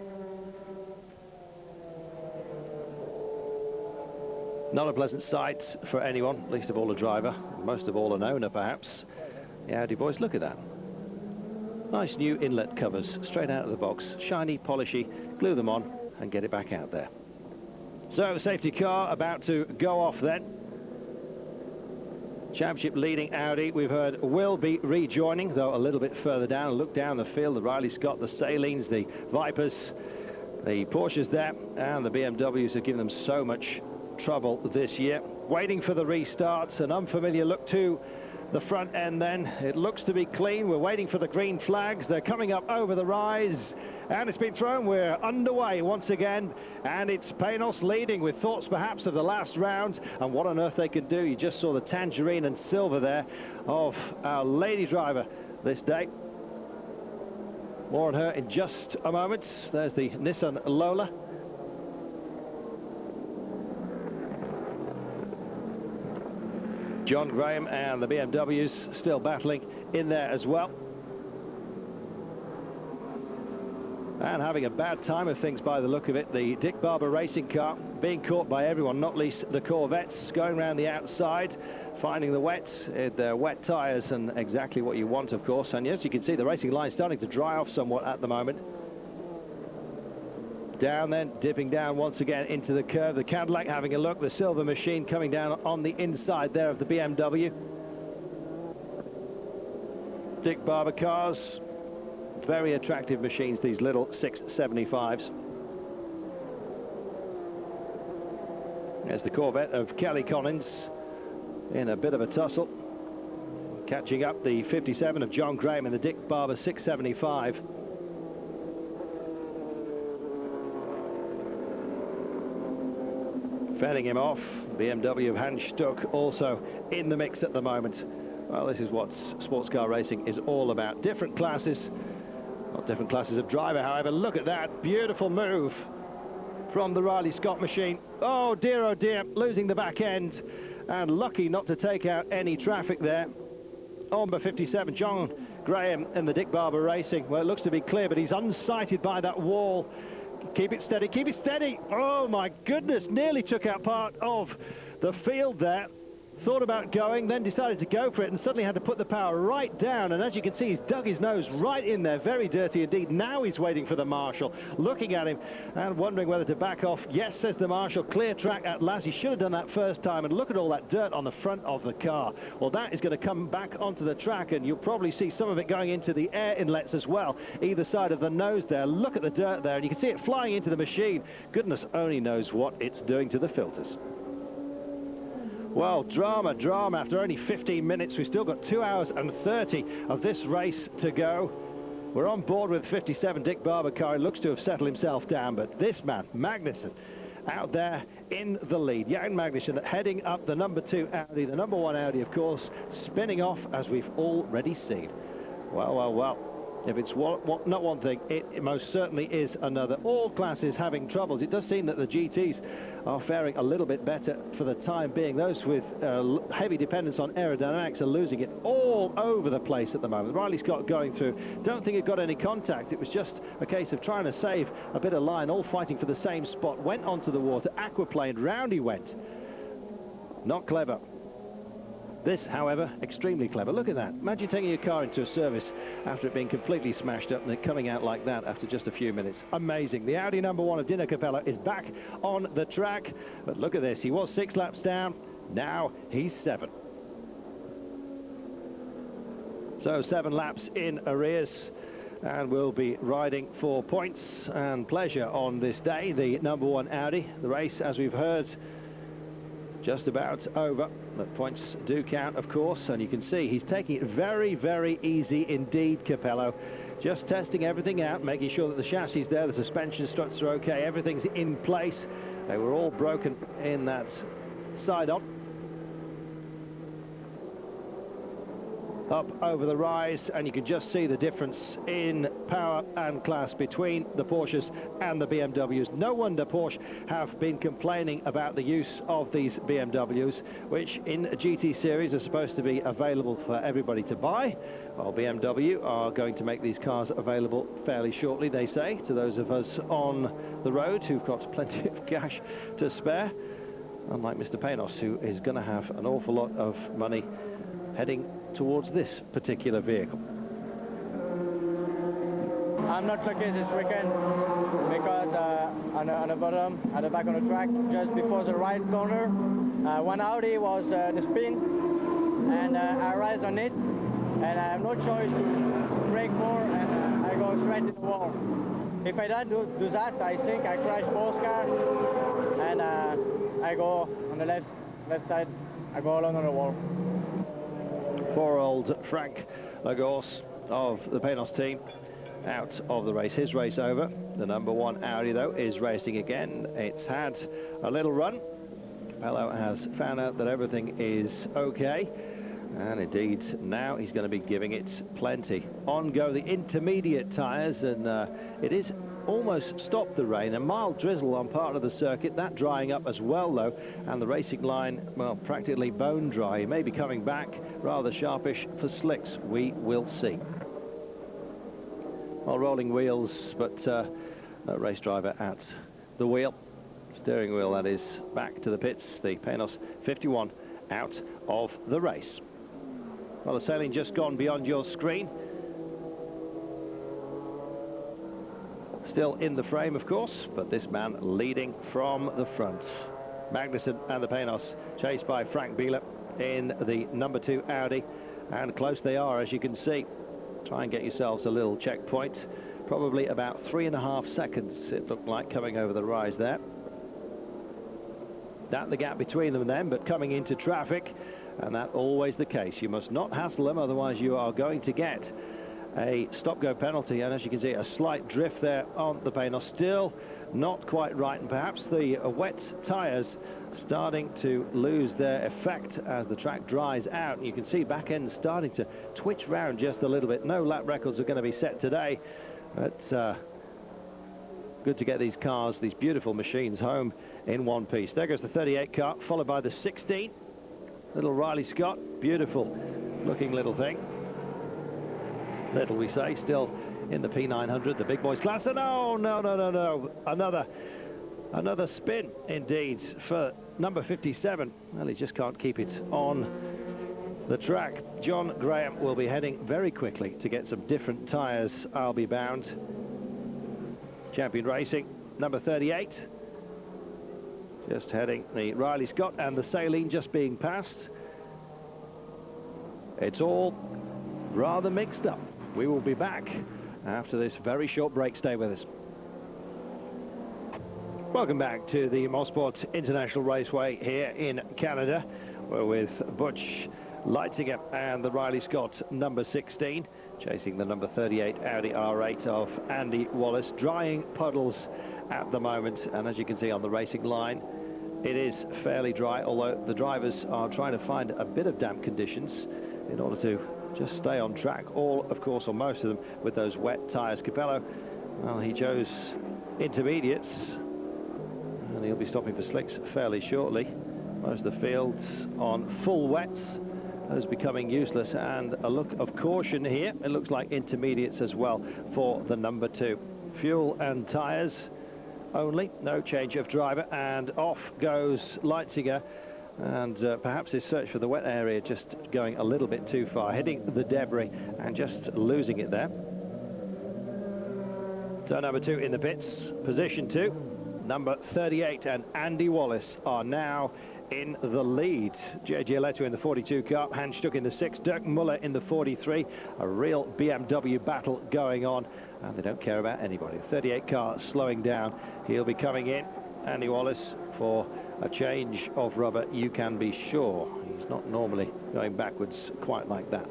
Not a pleasant sight for anyone, least of all a driver, most of all an owner perhaps. The Audi boys, look at that. Nice new inlet covers, straight out of the box, shiny, polishy, glue them on and get it back out there. So, safety car about to go off then. Championship leading Audi, we've heard, will be rejoining, though a little bit further down. Look down the field, the Riley Scott, the Salines, the Vipers, the Porsches there, and the BMWs have given them so much trouble this year. Waiting for the restarts, an unfamiliar look to the front end then. It looks to be clean. We're waiting for the green flags. They're coming up over the rise, and it's been thrown. We're underway once again, and it's Panos leading with thoughts perhaps of the last round and what on earth they can do. You just saw the tangerine and silver there of our lady driver this day. More on her in just a moment. There's the Nissan Lola. John Graham and the BMWs still battling in there as well. And having a bad time of things by the look of it. The Dick Barber racing car being caught by everyone, not least the Corvettes, going around the outside, finding the wet, their wet tyres, and exactly what you want, of course. And yes, you can see the racing line starting to dry off somewhat at the moment. Down then, dipping down once again into the curve. The Cadillac having a look, the silver machine coming down on the inside there of the BMW. Dick Barber cars, very attractive machines, these little 675s. There's the Corvette of Kelly Collins in a bit of a tussle, catching up the 57 of John Graham in the Dick Barber 675. Fending him off, BMW of Hans Stuck also in the mix at the moment. Well, this is what sports car racing is all about. Different classes, not different classes of driver, however. Look at that beautiful move from the Riley Scott machine. Oh dear, losing the back end, and lucky not to take out any traffic there. Number 57, John Graham in the Dick Barber Racing. Well, it looks to be clear, but he's unsighted by that wall. Keep it steady, keep it steady. Oh my goodness, nearly took out part of the field there. thought about going, then decided to go for it and suddenly had to put the power right down. And as you can see, he's dug his nose right in there, very dirty indeed. Now he's waiting for the marshal, looking at him and wondering whether to back off. Yes, says the marshal, clear track at last. He should have done that first time. And look at all that dirt on the front of the car. Well, that is going to come back onto the track, and you'll probably see some of it going into the air inlets as well, either side of the nose there. Look at the dirt there, and you can see it flying into the machine. Goodness only knows what it's doing to the filters. Well, drama. After only 15 minutes, we've still got 2 hours and 30 of this race to go. We're on board with 57, Dick Barber-Car. He looks to have settled himself down, but this man, Magnussen, out there in the lead. Jan Magnussen heading up the number 2 Audi, the number 1 Audi, of course, spinning off as we've already seen. Well. If it's not one thing, it most certainly is another. All classes having troubles. It does seem that the GTs are faring a little bit better for the time being. Those with heavy dependence on aerodynamics are losing it all over the place at the moment. Riley Scott going through. Don't think it got any contact. It was just a case of trying to save a bit of line, all fighting for the same spot. Went onto the water, aquaplaned, round he went. Not clever. This, however, extremely clever. Look at that. Imagine taking your car into a service after it being completely smashed up and then coming out like that after just a few minutes. Amazing. The Audi number 1 of Dino Capello is back on the track. But look at this. He was 6 laps down. Now he's 7. So 7 laps in arrears. And we'll be riding for points and pleasure on this day. The number 1 Audi. The race, as we've heard, just about over. The points do count, of course, and you can see he's taking it very, very easy indeed, Capello. Just testing everything out, making sure that the chassis is there, the suspension struts are okay, everything's in place. They were all broken in that side-on. Up over the rise, and you can just see the difference in power and class between the Porsches and the BMWs. No wonder Porsche have been complaining about the use of these BMWs, which in a GT series are supposed to be available for everybody to buy. Well, BMW are going to make these cars available fairly shortly, they say, to those of us on the road who've got plenty of cash to spare, unlike Mr. Panos, who is going to have an awful lot of money heading towards this particular vehicle. I'm not lucky this weekend because on the bottom, at the back of the track, just before the right corner, one Audi was the spin, and I rise on it, and I have no choice to brake more, and I go straight into the wall. If I don't do that, I think I crash both cars, and I go on the left side, I go along on the wall. Poor old Frank Lagos of the Panos team out of the race. His race over. The number 1 Audi, though, is racing again. It's had a little run. Capello has found out that everything is okay. And indeed, now he's going to be giving it plenty. On go the intermediate tyres, and it is almost stopped the rain. A mild drizzle on part of the circuit, that drying up as well, though, and the racing line, well, practically bone dry. He may be coming back rather sharpish for slicks. We will see. Well, rolling wheels, but a race driver at the wheel. Steering wheel, that is, back to the pits. The Panos 51 out of the race. Well, the sailing just gone beyond your screen. Still in the frame, of course, but this man leading from the front. Magnussen and the Panos, chased by Frank Bieler in the number 2 Audi, and close they are, as you can see. Try and get yourselves a little checkpoint. Probably about 3.5 seconds, it looked like, coming over the rise there. That the gap between them then, but coming into traffic, and that's always the case. You must not hassle them, otherwise you are going to get a stop-go penalty, and as you can see, a slight drift there on the Panos. Still not quite right, and perhaps the wet tyres starting to lose their effect as the track dries out. You can see back end starting to twitch round just a little bit. No lap records are going to be set today, but good to get these cars, these beautiful machines, home in one piece. There goes the 38 car, followed by the 16. Little Riley Scott, beautiful looking little thing. Little, we say, still in the P900, the big boys class. And no, another spin indeed for number 57, well, he just can't keep it on the track. John Graham will be heading very quickly to get some different tyres, I'll be bound. Champion Racing, number 38. Just heading the Riley Scott and the Saline just being passed. It's all rather mixed up. We will be back after this very short break. Stay with us. Welcome back to the Mosport International Raceway here in Canada. We're with Butch Leitzinger and the Riley Scott number 16, chasing the number 38 Audi R8 of Andy Wallace. Drying puddles at the moment, and as you can see on the racing line, it is fairly dry, although the drivers are trying to find a bit of damp conditions in order to just stay on track. All, of course, or most of them, with those wet tyres. Capello, well, he chose intermediates, and he'll be stopping for slicks fairly shortly. Most of the fields on full wets, those becoming useless, and a look of caution here. It looks like intermediates as well for the number 2. Fuel and tyres only, no change of driver, and off goes Leitzinger. And perhaps his search for the wet area just going a little bit too far, hitting the debris and just losing it there. So number 2 in the pits, position 2, number 38 and Andy Wallace are now in the lead. J.J. Leto in the 42 car, Hans Stuck in the 6, Dirk Muller in the 43. A real BMW battle going on, and they don't care about anybody. 38 car slowing down. He'll be coming in, Andy Wallace, for a change of rubber, you can be sure. He's not normally going backwards quite like that.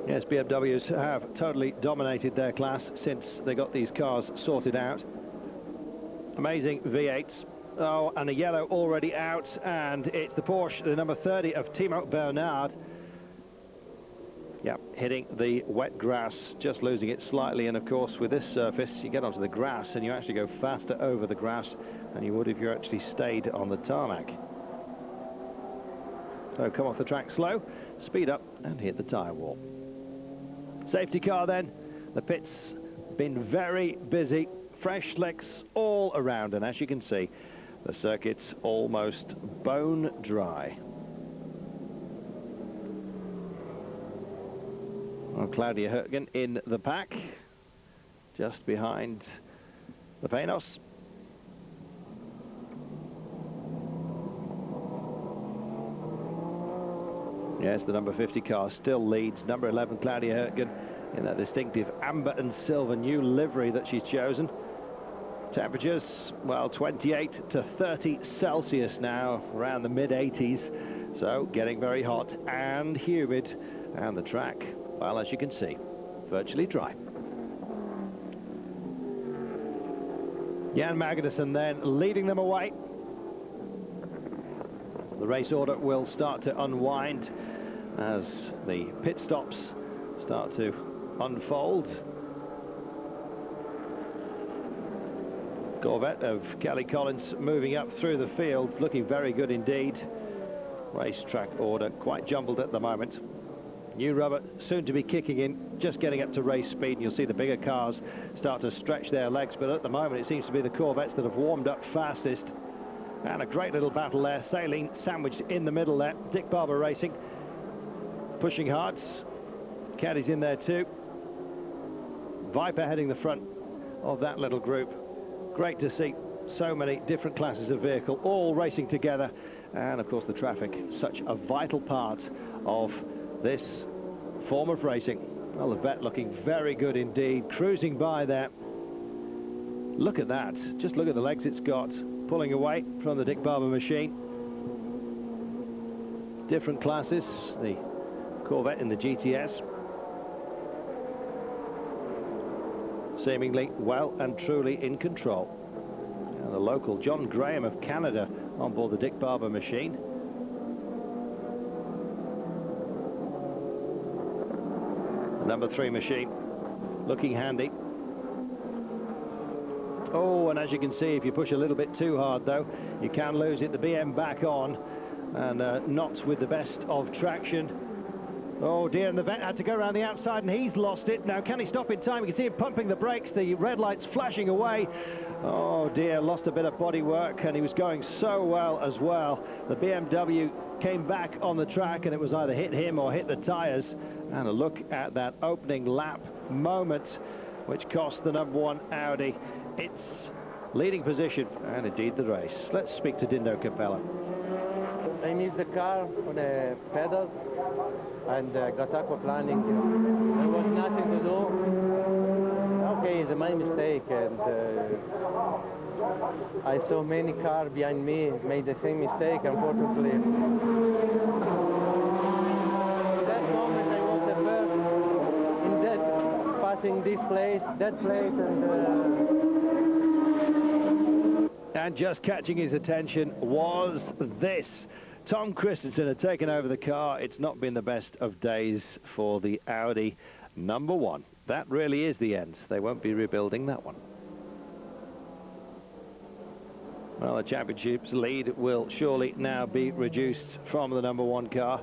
Yes, BMWs have totally dominated their class since they got these cars sorted out. Amazing V8s. Oh, and a yellow already out, and it's the Porsche, the number 30 of Timo Bernard. Yeah, hitting the wet grass, just losing it slightly, and of course with this surface you get onto the grass and you actually go faster over the grass than you would if you actually stayed on the tarmac. So come off the track slow, speed up and hit the tyre wall. Safety car then, the pit's been very busy, fresh slicks all around, and as you can see, the circuit's almost bone dry. Well, Claudia Hurtgen in the pack, just behind the Panos. Yes, the number 50 car still leads. Number 11, Claudia Hurtgen, in that distinctive amber and silver new livery that she's chosen. Temperatures, well, 28 to 30 Celsius now, around the mid-80s. So getting very hot and humid, and the track, well, as you can see, virtually dry. Jan Magnussen then leading them away. The race order will start to unwind as the pit stops start to unfold. Corvette of Kelly Collins moving up through the field, looking very good indeed. Racetrack order quite jumbled at the moment. New rubber soon to be kicking in, just getting up to race speed, and you'll see the bigger cars start to stretch their legs, but at the moment it seems to be the Corvettes that have warmed up fastest. And a great little battle there, Saline sandwiched in the middle there. Dick Barber Racing pushing hard. Caddy's in there too. Viper heading the front of that little group. Great to see so many different classes of vehicle all racing together, and of course the traffic, such a vital part of this form of racing. Well, the vet looking very good indeed, cruising by there. Look at that, just look at the legs it's got, pulling away from the Dick Barber machine. Different classes, the Corvette in the GTS. Seemingly well and truly in control. And the local John Graham of Canada on board the Dick Barber machine. The number 3 machine looking handy. Oh, and as you can see, if you push a little bit too hard though, you can lose it. The BM back on, and not with the best of traction. Oh dear, and the vet had to go around the outside and he's lost it. Now can he stop in time? You can see him pumping the brakes, the red lights flashing away. Oh dear, lost a bit of body work, and he was going so well as well. The BMW came back on the track and it was either hit him or hit the tyres. And a look at that opening lap moment, which cost the #1 Audi its leading position and indeed the race. Let's speak to Dindo Capella. I missed the car on the pedal and got aquaplaning. There was nothing to do. Okay, it's my mistake, and I saw many cars behind me made the same mistake, unfortunately. In that moment I was the first in that, passing this place, that place, and just catching his attention was this. Tom Christensen had taken over the car. It's not been the best of days for the Audi #1. That really is the end. They won't be rebuilding that one. Well, the championship's lead will surely now be reduced from the #1 car.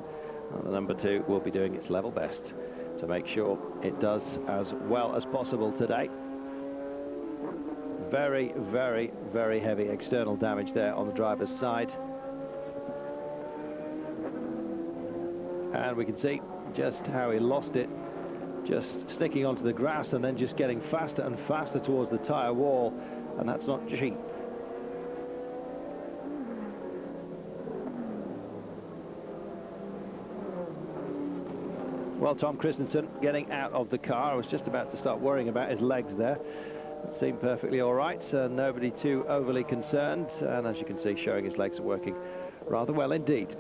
And the #2 will be doing its level best to make sure it does as well as possible today. Very, very, very heavy external damage there on the driver's side. And we can see just how he lost it, just sticking onto the grass and then just getting faster and faster towards the tyre wall, and that's not cheap. Well, Tom Christensen getting out of the car. I was just about to start worrying about his legs there. It seemed perfectly all right, nobody too overly concerned, and as you can see, showing his legs are working rather well indeed.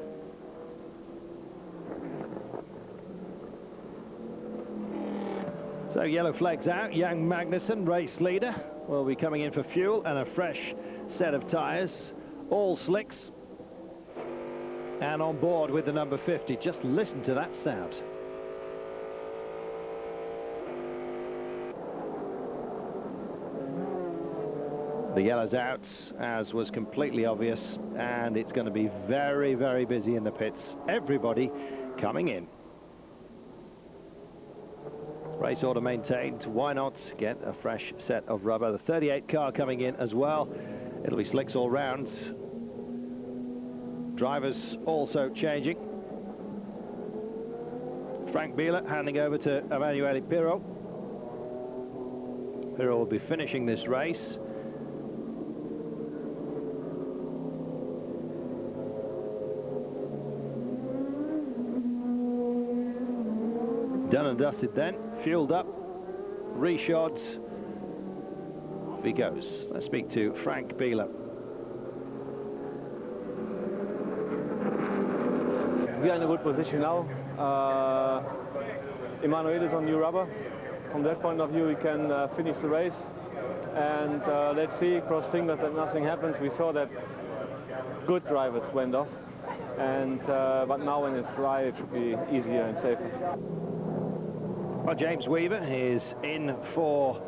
So yellow flags out. Jan Magnussen, race leader, will be coming in for fuel and a fresh set of tyres, all slicks, and on board with the number 50. Just listen to that sound. The yellow's out, as was completely obvious, and it's going to be very, very busy in the pits. Everybody coming in. Race order maintained. Why not get a fresh set of rubber? The 38 car coming in as well. It'll be slicks all round. Drivers also changing. Frank Biela handing over to Emanuele Pirro. Pirro will be finishing this race. Done and dusted then, fueled up, reshod, off he goes. Let's speak to Frank Biela. We are in a good position now. Emanuele is on new rubber. From that point of view, we can finish the race. And let's see, cross fingers that nothing happens. We saw that good drivers went off. And but now when it's dry, it should be easier and safer. Well, James Weaver is in for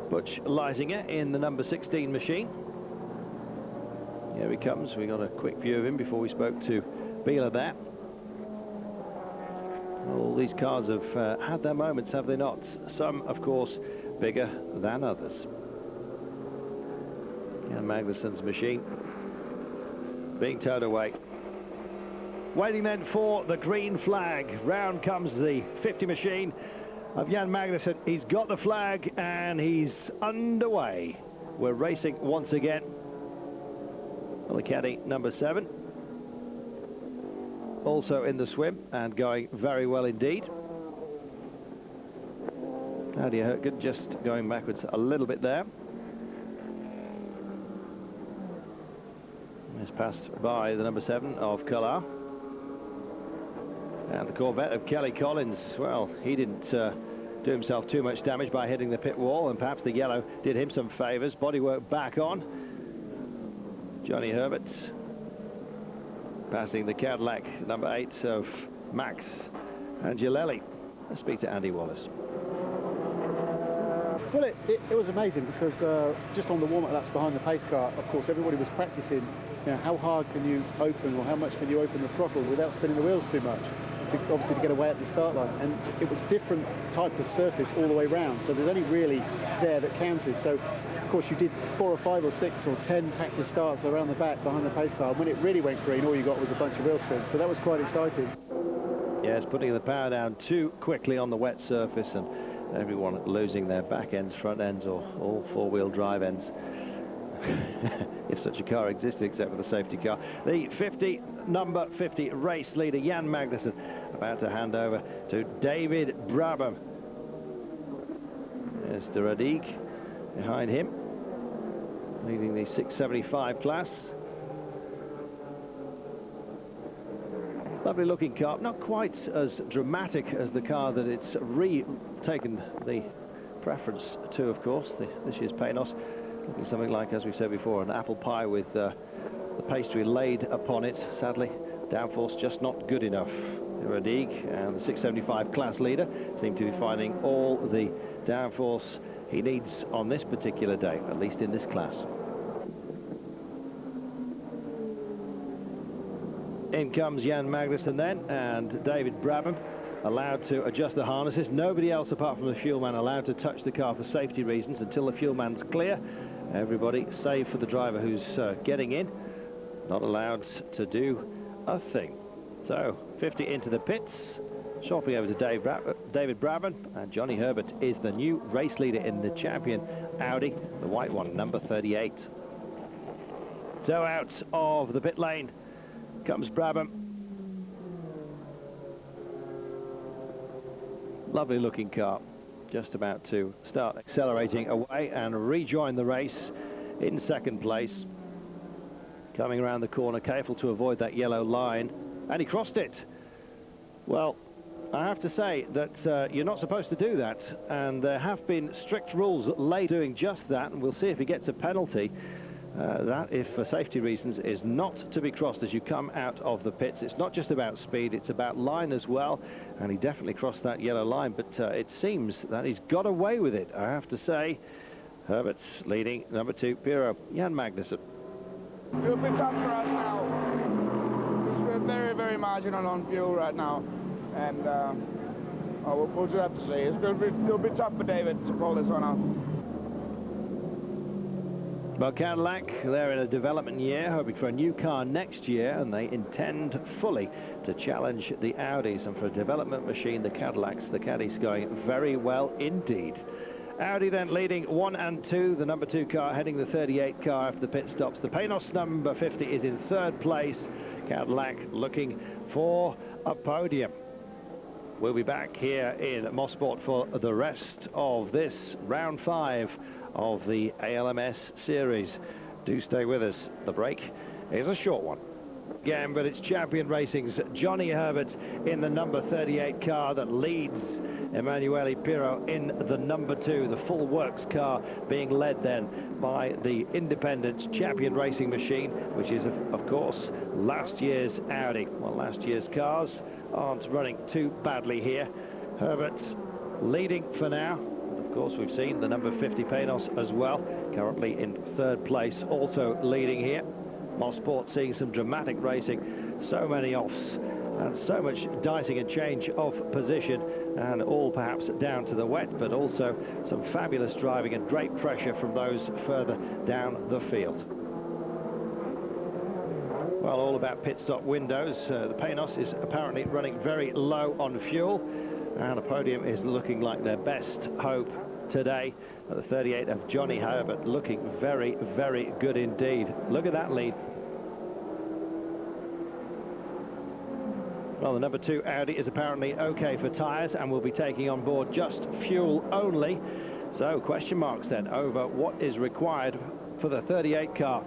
Butch Leisinger in the number 16 machine. Here he comes. We got a quick view of him before we spoke to Biela there. All these cars have had their moments, have they not? Some, of course, bigger than others. Jan Magnussen's machine being towed away. Waiting then for the green flag. Round comes the 50 machine of Jan Magnussen. He's got the flag and he's underway. We're racing once again. Well, the caddy number 7 also in the swim and going very well indeed. Claudia Hurtgen just going backwards a little bit there. He's passed by the number 7 of Collard. And the Corvette of Kelly Collins, well, he didn't do himself too much damage by hitting the pit wall, and perhaps the yellow did him some favours. Bodywork back on. Johnny Herbert passing the Cadillac number 8 of Max Angelelli. Let's speak to Andy Wallace. Well, it was amazing because just on the warm-up laps behind the pace car, of course, everybody was practicing, you know, how hard can you open or how much can you open the throttle without spinning the wheels too much. obviously to get away at the start line, and it was different type of surface all the way round, so there's only really there that counted. So of course you did 4 or 5 or 6 or 10 practice starts around the back behind the pace car, and when it really went green, all you got was a bunch of wheel spin, so that was quite exciting. Yes, putting the power down too quickly on the wet surface, and everyone losing their back ends, front ends, or all four-wheel drive ends. If such a car existed, except for the safety car. The number 50 race leader, Jan Magnussen, about to hand over to David Brabham. There's de Radic behind him, leading the 675 class. Lovely looking car, not quite as dramatic as the car that it's taken the preference to, of course, this year's Panos. Looking something like, as we've said before, an apple pie with the pastry laid upon it. Sadly, downforce just not good enough. Radic and the 675 class leader seem to be finding all the downforce he needs on this particular day, at least in this class. In comes Jan Magnussen then, and David Brabham allowed to adjust the harnesses. Nobody else apart from the fuel man allowed to touch the car for safety reasons until the fuel man's clear. Everybody, save for the driver who's getting in, not allowed to do a thing. So 50 into the pits, shuffling over to David Brabham, and Johnny Herbert is the new race leader in the champion Audi, the white one, number 38. So out of the pit lane comes Brabham. Lovely looking car, just about to start accelerating away and rejoin the race in second place. Coming around the corner, careful to avoid that yellow line, and he crossed it. Well, I have to say that you're not supposed to do that, and there have been strict rules laid doing just that, and we'll see if he gets a penalty. That, if for safety reasons, is not to be crossed as you come out of the pits. It's not just about speed, it's about line as well, and he definitely crossed that yellow line, but it seems that he's got away with it, I have to say. Herbert's leading, number 2, Pirro, Jan Magnussen. It'll be tough for us now. We're very, very marginal on fuel right now, and we'll just have to see. It'll be tough for David to pull this one off. Well, Cadillac, they're in a development year, hoping for a new car next year, and they intend fully to challenge the Audis. And for a development machine, the Caddies going very well indeed. Audi then leading 1 and 2, the number 2 car heading the 38 car after the pit stops. The Panos number 50 is in third place. Cadillac looking for a podium. We'll be back here in Mosport for the rest of this round 5 of the ALMS series. Do stay with us. The break is a short one. Again, but it's Champion Racing's Johnny Herbert in the number 38 car that leads Emanuele Pirro in the number 2, the full works car being led then by the independent Champion Racing machine, which is of course last year's Audi. Well, last year's cars aren't running too badly here. Herbert leading for now. Of course, we've seen the number 50 Panos as well, currently in third place, also leading here. Mosport seeing some dramatic racing, so many offs and so much dicing and change of position, and all perhaps down to the wet, but also some fabulous driving and great pressure from those further down the field. Well, all about pit stop windows. The Panos is apparently running very low on fuel, and a podium is looking like their best hope today. The 38 of Johnny Herbert looking very, very good indeed. Look at that lead. Well, the number 2 Audi is apparently okay for tyres and will be taking on board just fuel only. So question marks then over what is required for the 38 car.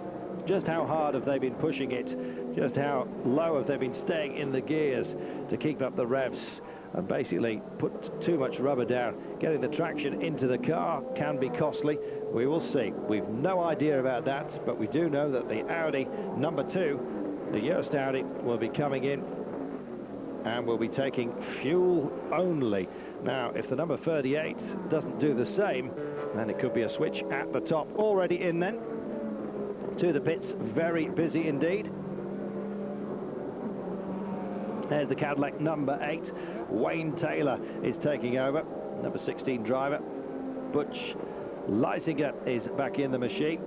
Just how hard have they been pushing it? Just how low have they been staying in the gears to keep up the revs and basically put too much rubber down? Getting the traction into the car can be costly. We will see. We've no idea about that, but we do know that the Audi number 2, the Yost Audi, will be coming in and will be taking fuel only. Now, if the number 38 doesn't do the same, then it could be a switch at the top. Already in then to the pits, very busy indeed. There's the Cadillac number 8. Wayne Taylor is taking over. Number 16 driver. Butch Leisinger is back in the machine.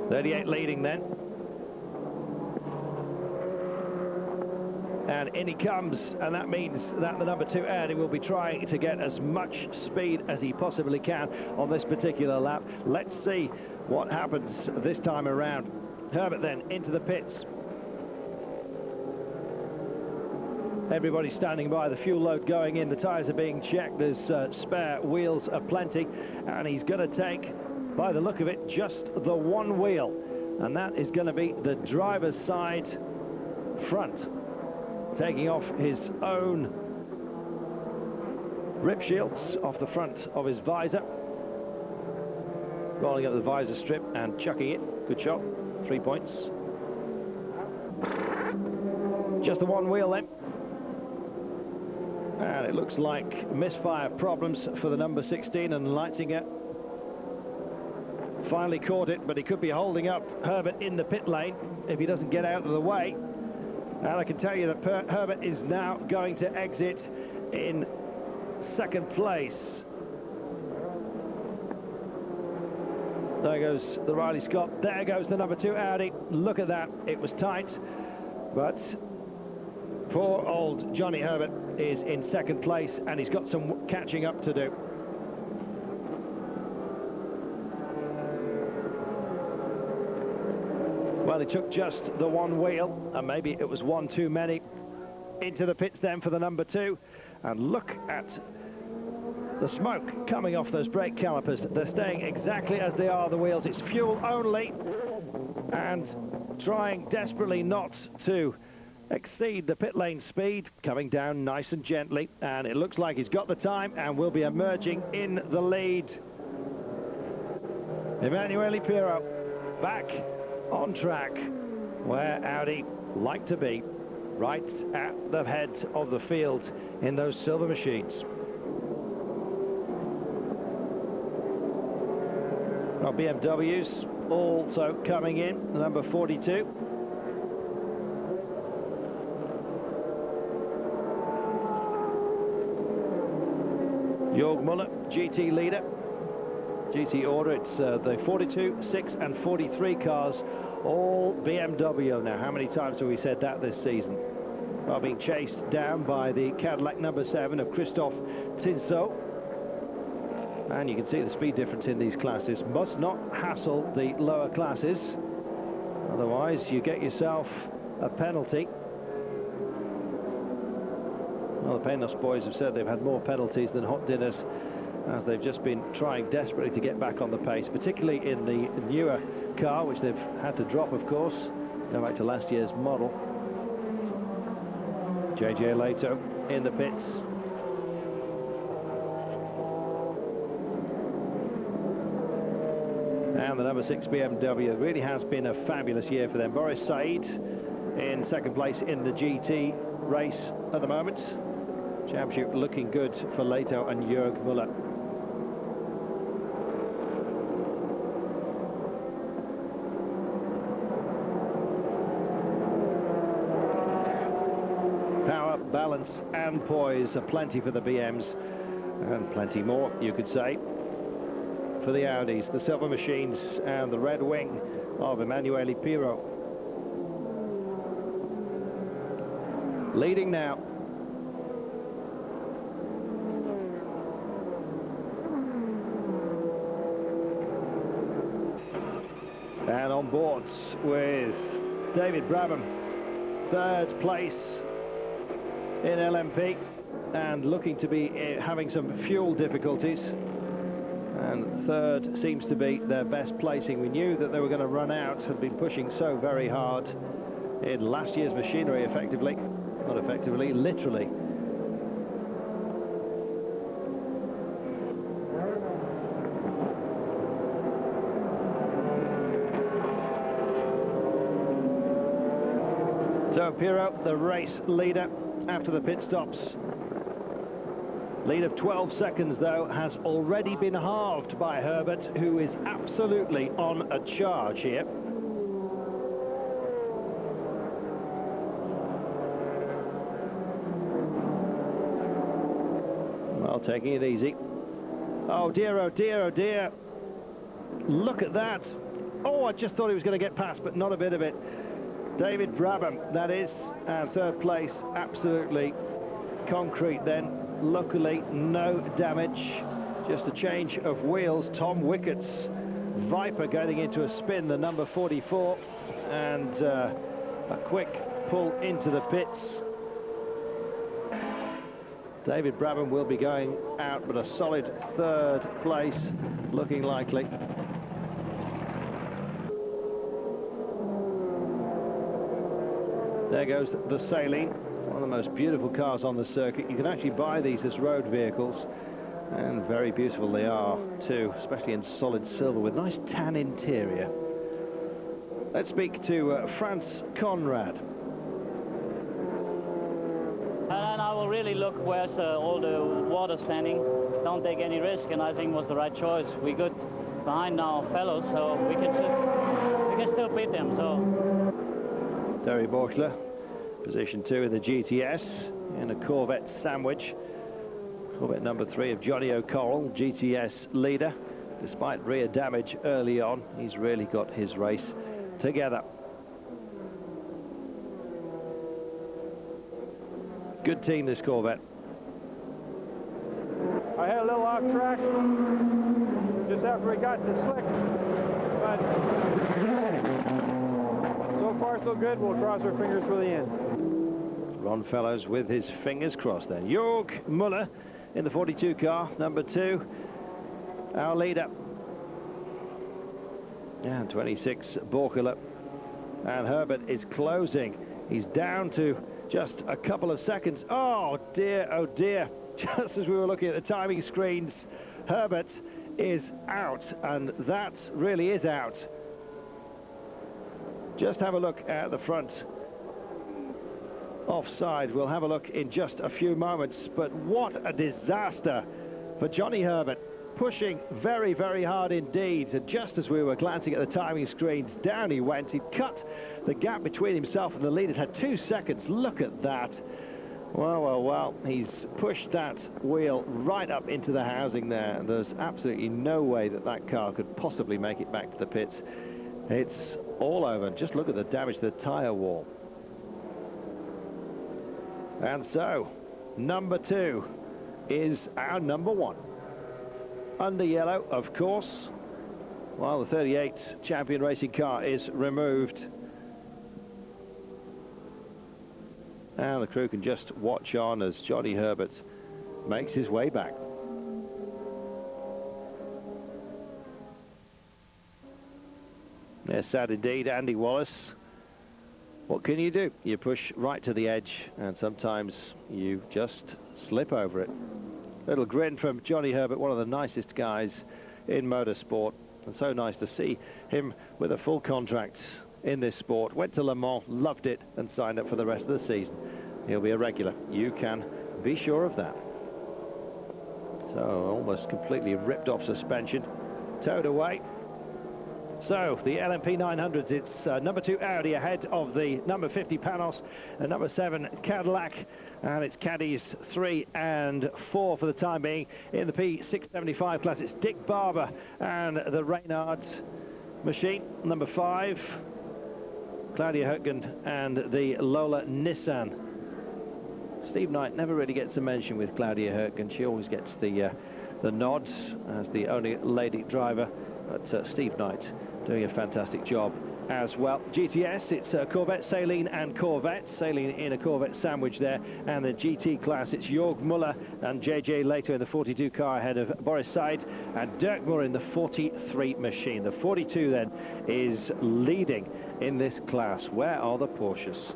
38 leading then. And in he comes, and that means that the number 2 Audi will be trying to get as much speed as he possibly can on this particular lap. Let's see what happens this time around. Herbert then into the pits. Everybody standing by, the fuel load going in, the tyres are being checked, there's spare wheels aplenty, and he's going to take, by the look of it, just the one wheel, and that is going to be the driver's side front, taking off his own rip shields off the front of his visor, rolling up the visor strip and chucking it. Good shot, 3 points. Just the one wheel then. And it looks like misfire problems for the number 16, and Leitzinger finally caught it, but he could be holding up Herbert in the pit lane if he doesn't get out of the way. And I can tell you that Herbert is now going to exit in second place. There goes the Riley Scott. There goes the number 2 Audi. Look at that. It was tight, but poor old Johnny Herbert is in second place, and he's got some catching up to do. Well, he took just the one wheel, and maybe it was one too many. Into the pits then for the number 2, and look at the smoke coming off those brake calipers. They're staying exactly as they are, the wheels. It's fuel only, and trying desperately not to exceed the pit lane speed, coming down nice and gently, and it looks like he's got the time and will be emerging in the lead. Emanuele Pirro back on track where Audi like to be, right at the head of the field in those silver machines. Our BMWs also coming in, number 42. Jörg Müller, GT leader, GT order. It's the 42, 6 and 43 cars, all BMW. Now, how many times have we said that this season? Well, being chased down by the Cadillac number 7 of Christophe Tinceau. And you can see the speed difference in these classes. Must not hassle the lower classes, otherwise you get yourself a penalty. Well, the Penos boys have said they've had more penalties than hot dinners, as they've just been trying desperately to get back on the pace, particularly in the newer car, which they've had to drop, of course, go back to last year's model. JJ Leto in the pits. And the number 6 BMW really has been a fabulous year for them. Boris Said in second place in the GT race at the moment. Championship looking good for Leto and Jörg Müller. Power, balance and poise are plenty for the BMs, and plenty more, you could say, for the Audis, the silver machines and the red wing of Emanuele Pirro. Leading now. And on boards with David Brabham, third place in LMP, and looking to be having some fuel difficulties. And third seems to be their best placing. We knew that they were going to run out, had been pushing so very hard in last year's machinery, effectively. Not effectively, literally. So Pirro, the race leader after the pit stops. Lead of 12 seconds, though, has already been halved by Herbert, who is absolutely on a charge here. taking it easy. Oh dear, oh dear, oh dear. Look at that. Oh, I just thought he was going to get past, but not a bit of it. David Brabham, that is, and third place, absolutely concrete then. Luckily, no damage, just a change of wheels. Tom Wickett's Viper getting into a spin, the number 44, and a quick pull into the pits. David Brabham will be going out, but a solid third place looking likely. There goes the Saline, one of the most beautiful cars on the circuit. You can actually buy these as road vehicles, and very beautiful they are too, especially in solid silver with nice tan interior. Let's speak to Franz Conrad. And I will really look where's all the water standing. Don't take any risk, and I think it was the right choice. We're good behind our fellows, so we can still beat them. So. Terry Borchler, position 2 in the GTS in a Corvette sandwich. Corvette number 3 of Johnny O'Correll, GTS leader. Despite rear damage early on, he's really got his race together. Good team, this Corvette. I had a little off track just after we got to slicks, but so far so good. We'll cross our fingers for the end. Ron Fellows with his fingers crossed then. Jörg Müller in the 42 car, number 2, our leader. And 26, Borkela. And Herbert is closing. He's down to just a couple of seconds. Oh dear, oh dear. Just as we were looking at the timing screens, Herbert is out, and that really is out. Just have a look at the front. Offside, we'll have a look in just a few moments, but what a disaster for Johnny Herbert. Pushing very, very hard indeed, and just as we were glancing at the timing screens, down he went. He'd cut the gap between himself and the leaders, had 2 seconds. Look at that. Well, well, well, he's pushed that wheel right up into the housing there. There's absolutely no way that that car could possibly make it back to the pits. It's all over. Just look at the damage to the tyre wall. And so, number 2 is our number 1. Under yellow, of course, while the 38 champion racing car is removed. And the crew can just watch on as Johnny Herbert makes his way back. They're sad indeed, Andy Wallace. What can you do? You push right to the edge, and sometimes you just slip over it. Little grin from Johnny Herbert, one of the nicest guys in motorsport, and so nice to see him with a full contract in this sport. Went to Le Mans, loved it, and signed up for the rest of the season. He'll be a regular. You can be sure of that. So almost completely ripped off suspension, towed away. So the LMP 900s, it's number 2 Audi ahead of the number 50 Panos and number 7 Cadillac, and it's caddies 3 and 4 for the time being. In the P675 class, it's Dick Barber and the Reynard machine, number 5 Claudia Hürtgen and the Lola Nissan. Steve Knight never really gets a mention with Claudia Hürtgen. She always gets the nod as the only lady driver, but Steve Knight doing a fantastic job as well. GTS, it's Corvette, Saline and Corvette. Saline in a Corvette sandwich there. And the GT class, it's Jörg Müller and JJ Later in the 42 car ahead of Boris Said and Dirk Moore in the 43 machine. The 42 then is leading in this class. Where are the Porsches?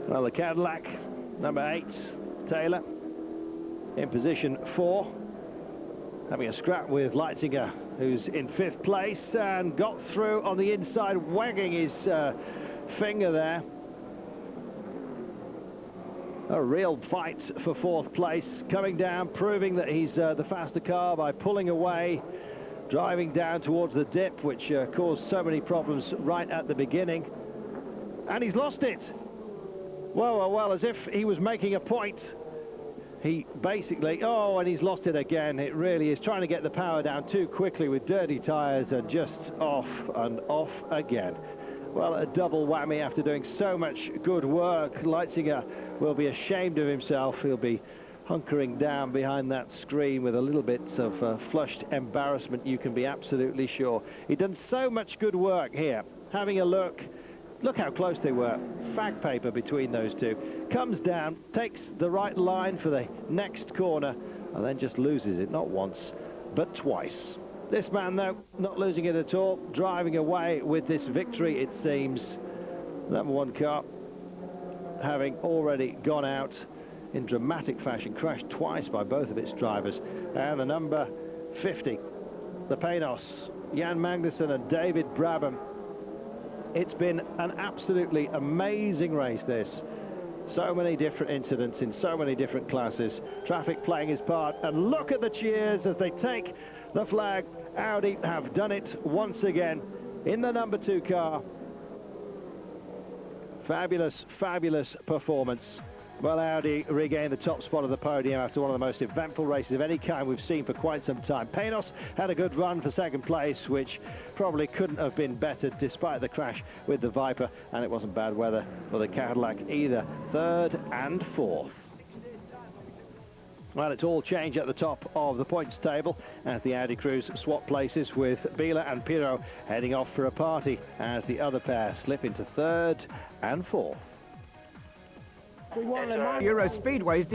Well, the Cadillac, number 8, Taylor, in position 4. Having a scrap with Leitzinger, who's in 5th place and got through on the inside, wagging his finger there. A real fight for 4th place, coming down, proving that he's the faster car by pulling away, driving down towards the dip, which caused so many problems right at the beginning. And he's lost it. Well, as if he was making a point. He basically, and he's lost it again. It really is trying to get the power down too quickly with dirty tyres and just off and off again. Well, a double whammy after doing so much good work. Leitzinger will be ashamed of himself. He'll be hunkering down behind that screen with a little bit of flushed embarrassment, you can be absolutely sure. He'd done so much good work here. Having a look how close they were. Fag paper between those two. Comes down, takes the right line for the next corner, and then just loses it, not once, but twice. This man, though, not losing it at all, driving away with this victory, it seems. Number one car, having already gone out in dramatic fashion, crashed twice by both of its drivers. And the number 50, the Panos, Jan Magnussen and David Brabham. It's been an absolutely amazing race, this. So many different incidents in so many different classes. Traffic playing his part, and look at the cheers as they take the flag. Audi have done it once again in the number 2 car. Fabulous, fabulous performance. Well, Audi regained the top spot of the podium after one of the most eventful races of any kind we've seen for quite some time. Panos had a good run for second place, which probably couldn't have been better despite the crash with the Viper, and it wasn't bad weather for the Cadillac either. 3rd and 4th. Well, it's all change at the top of the points table as the Audi crews swap places, with Biela and Pirro heading off for a party as the other pair slip into 3rd and 4th. Euro Speedways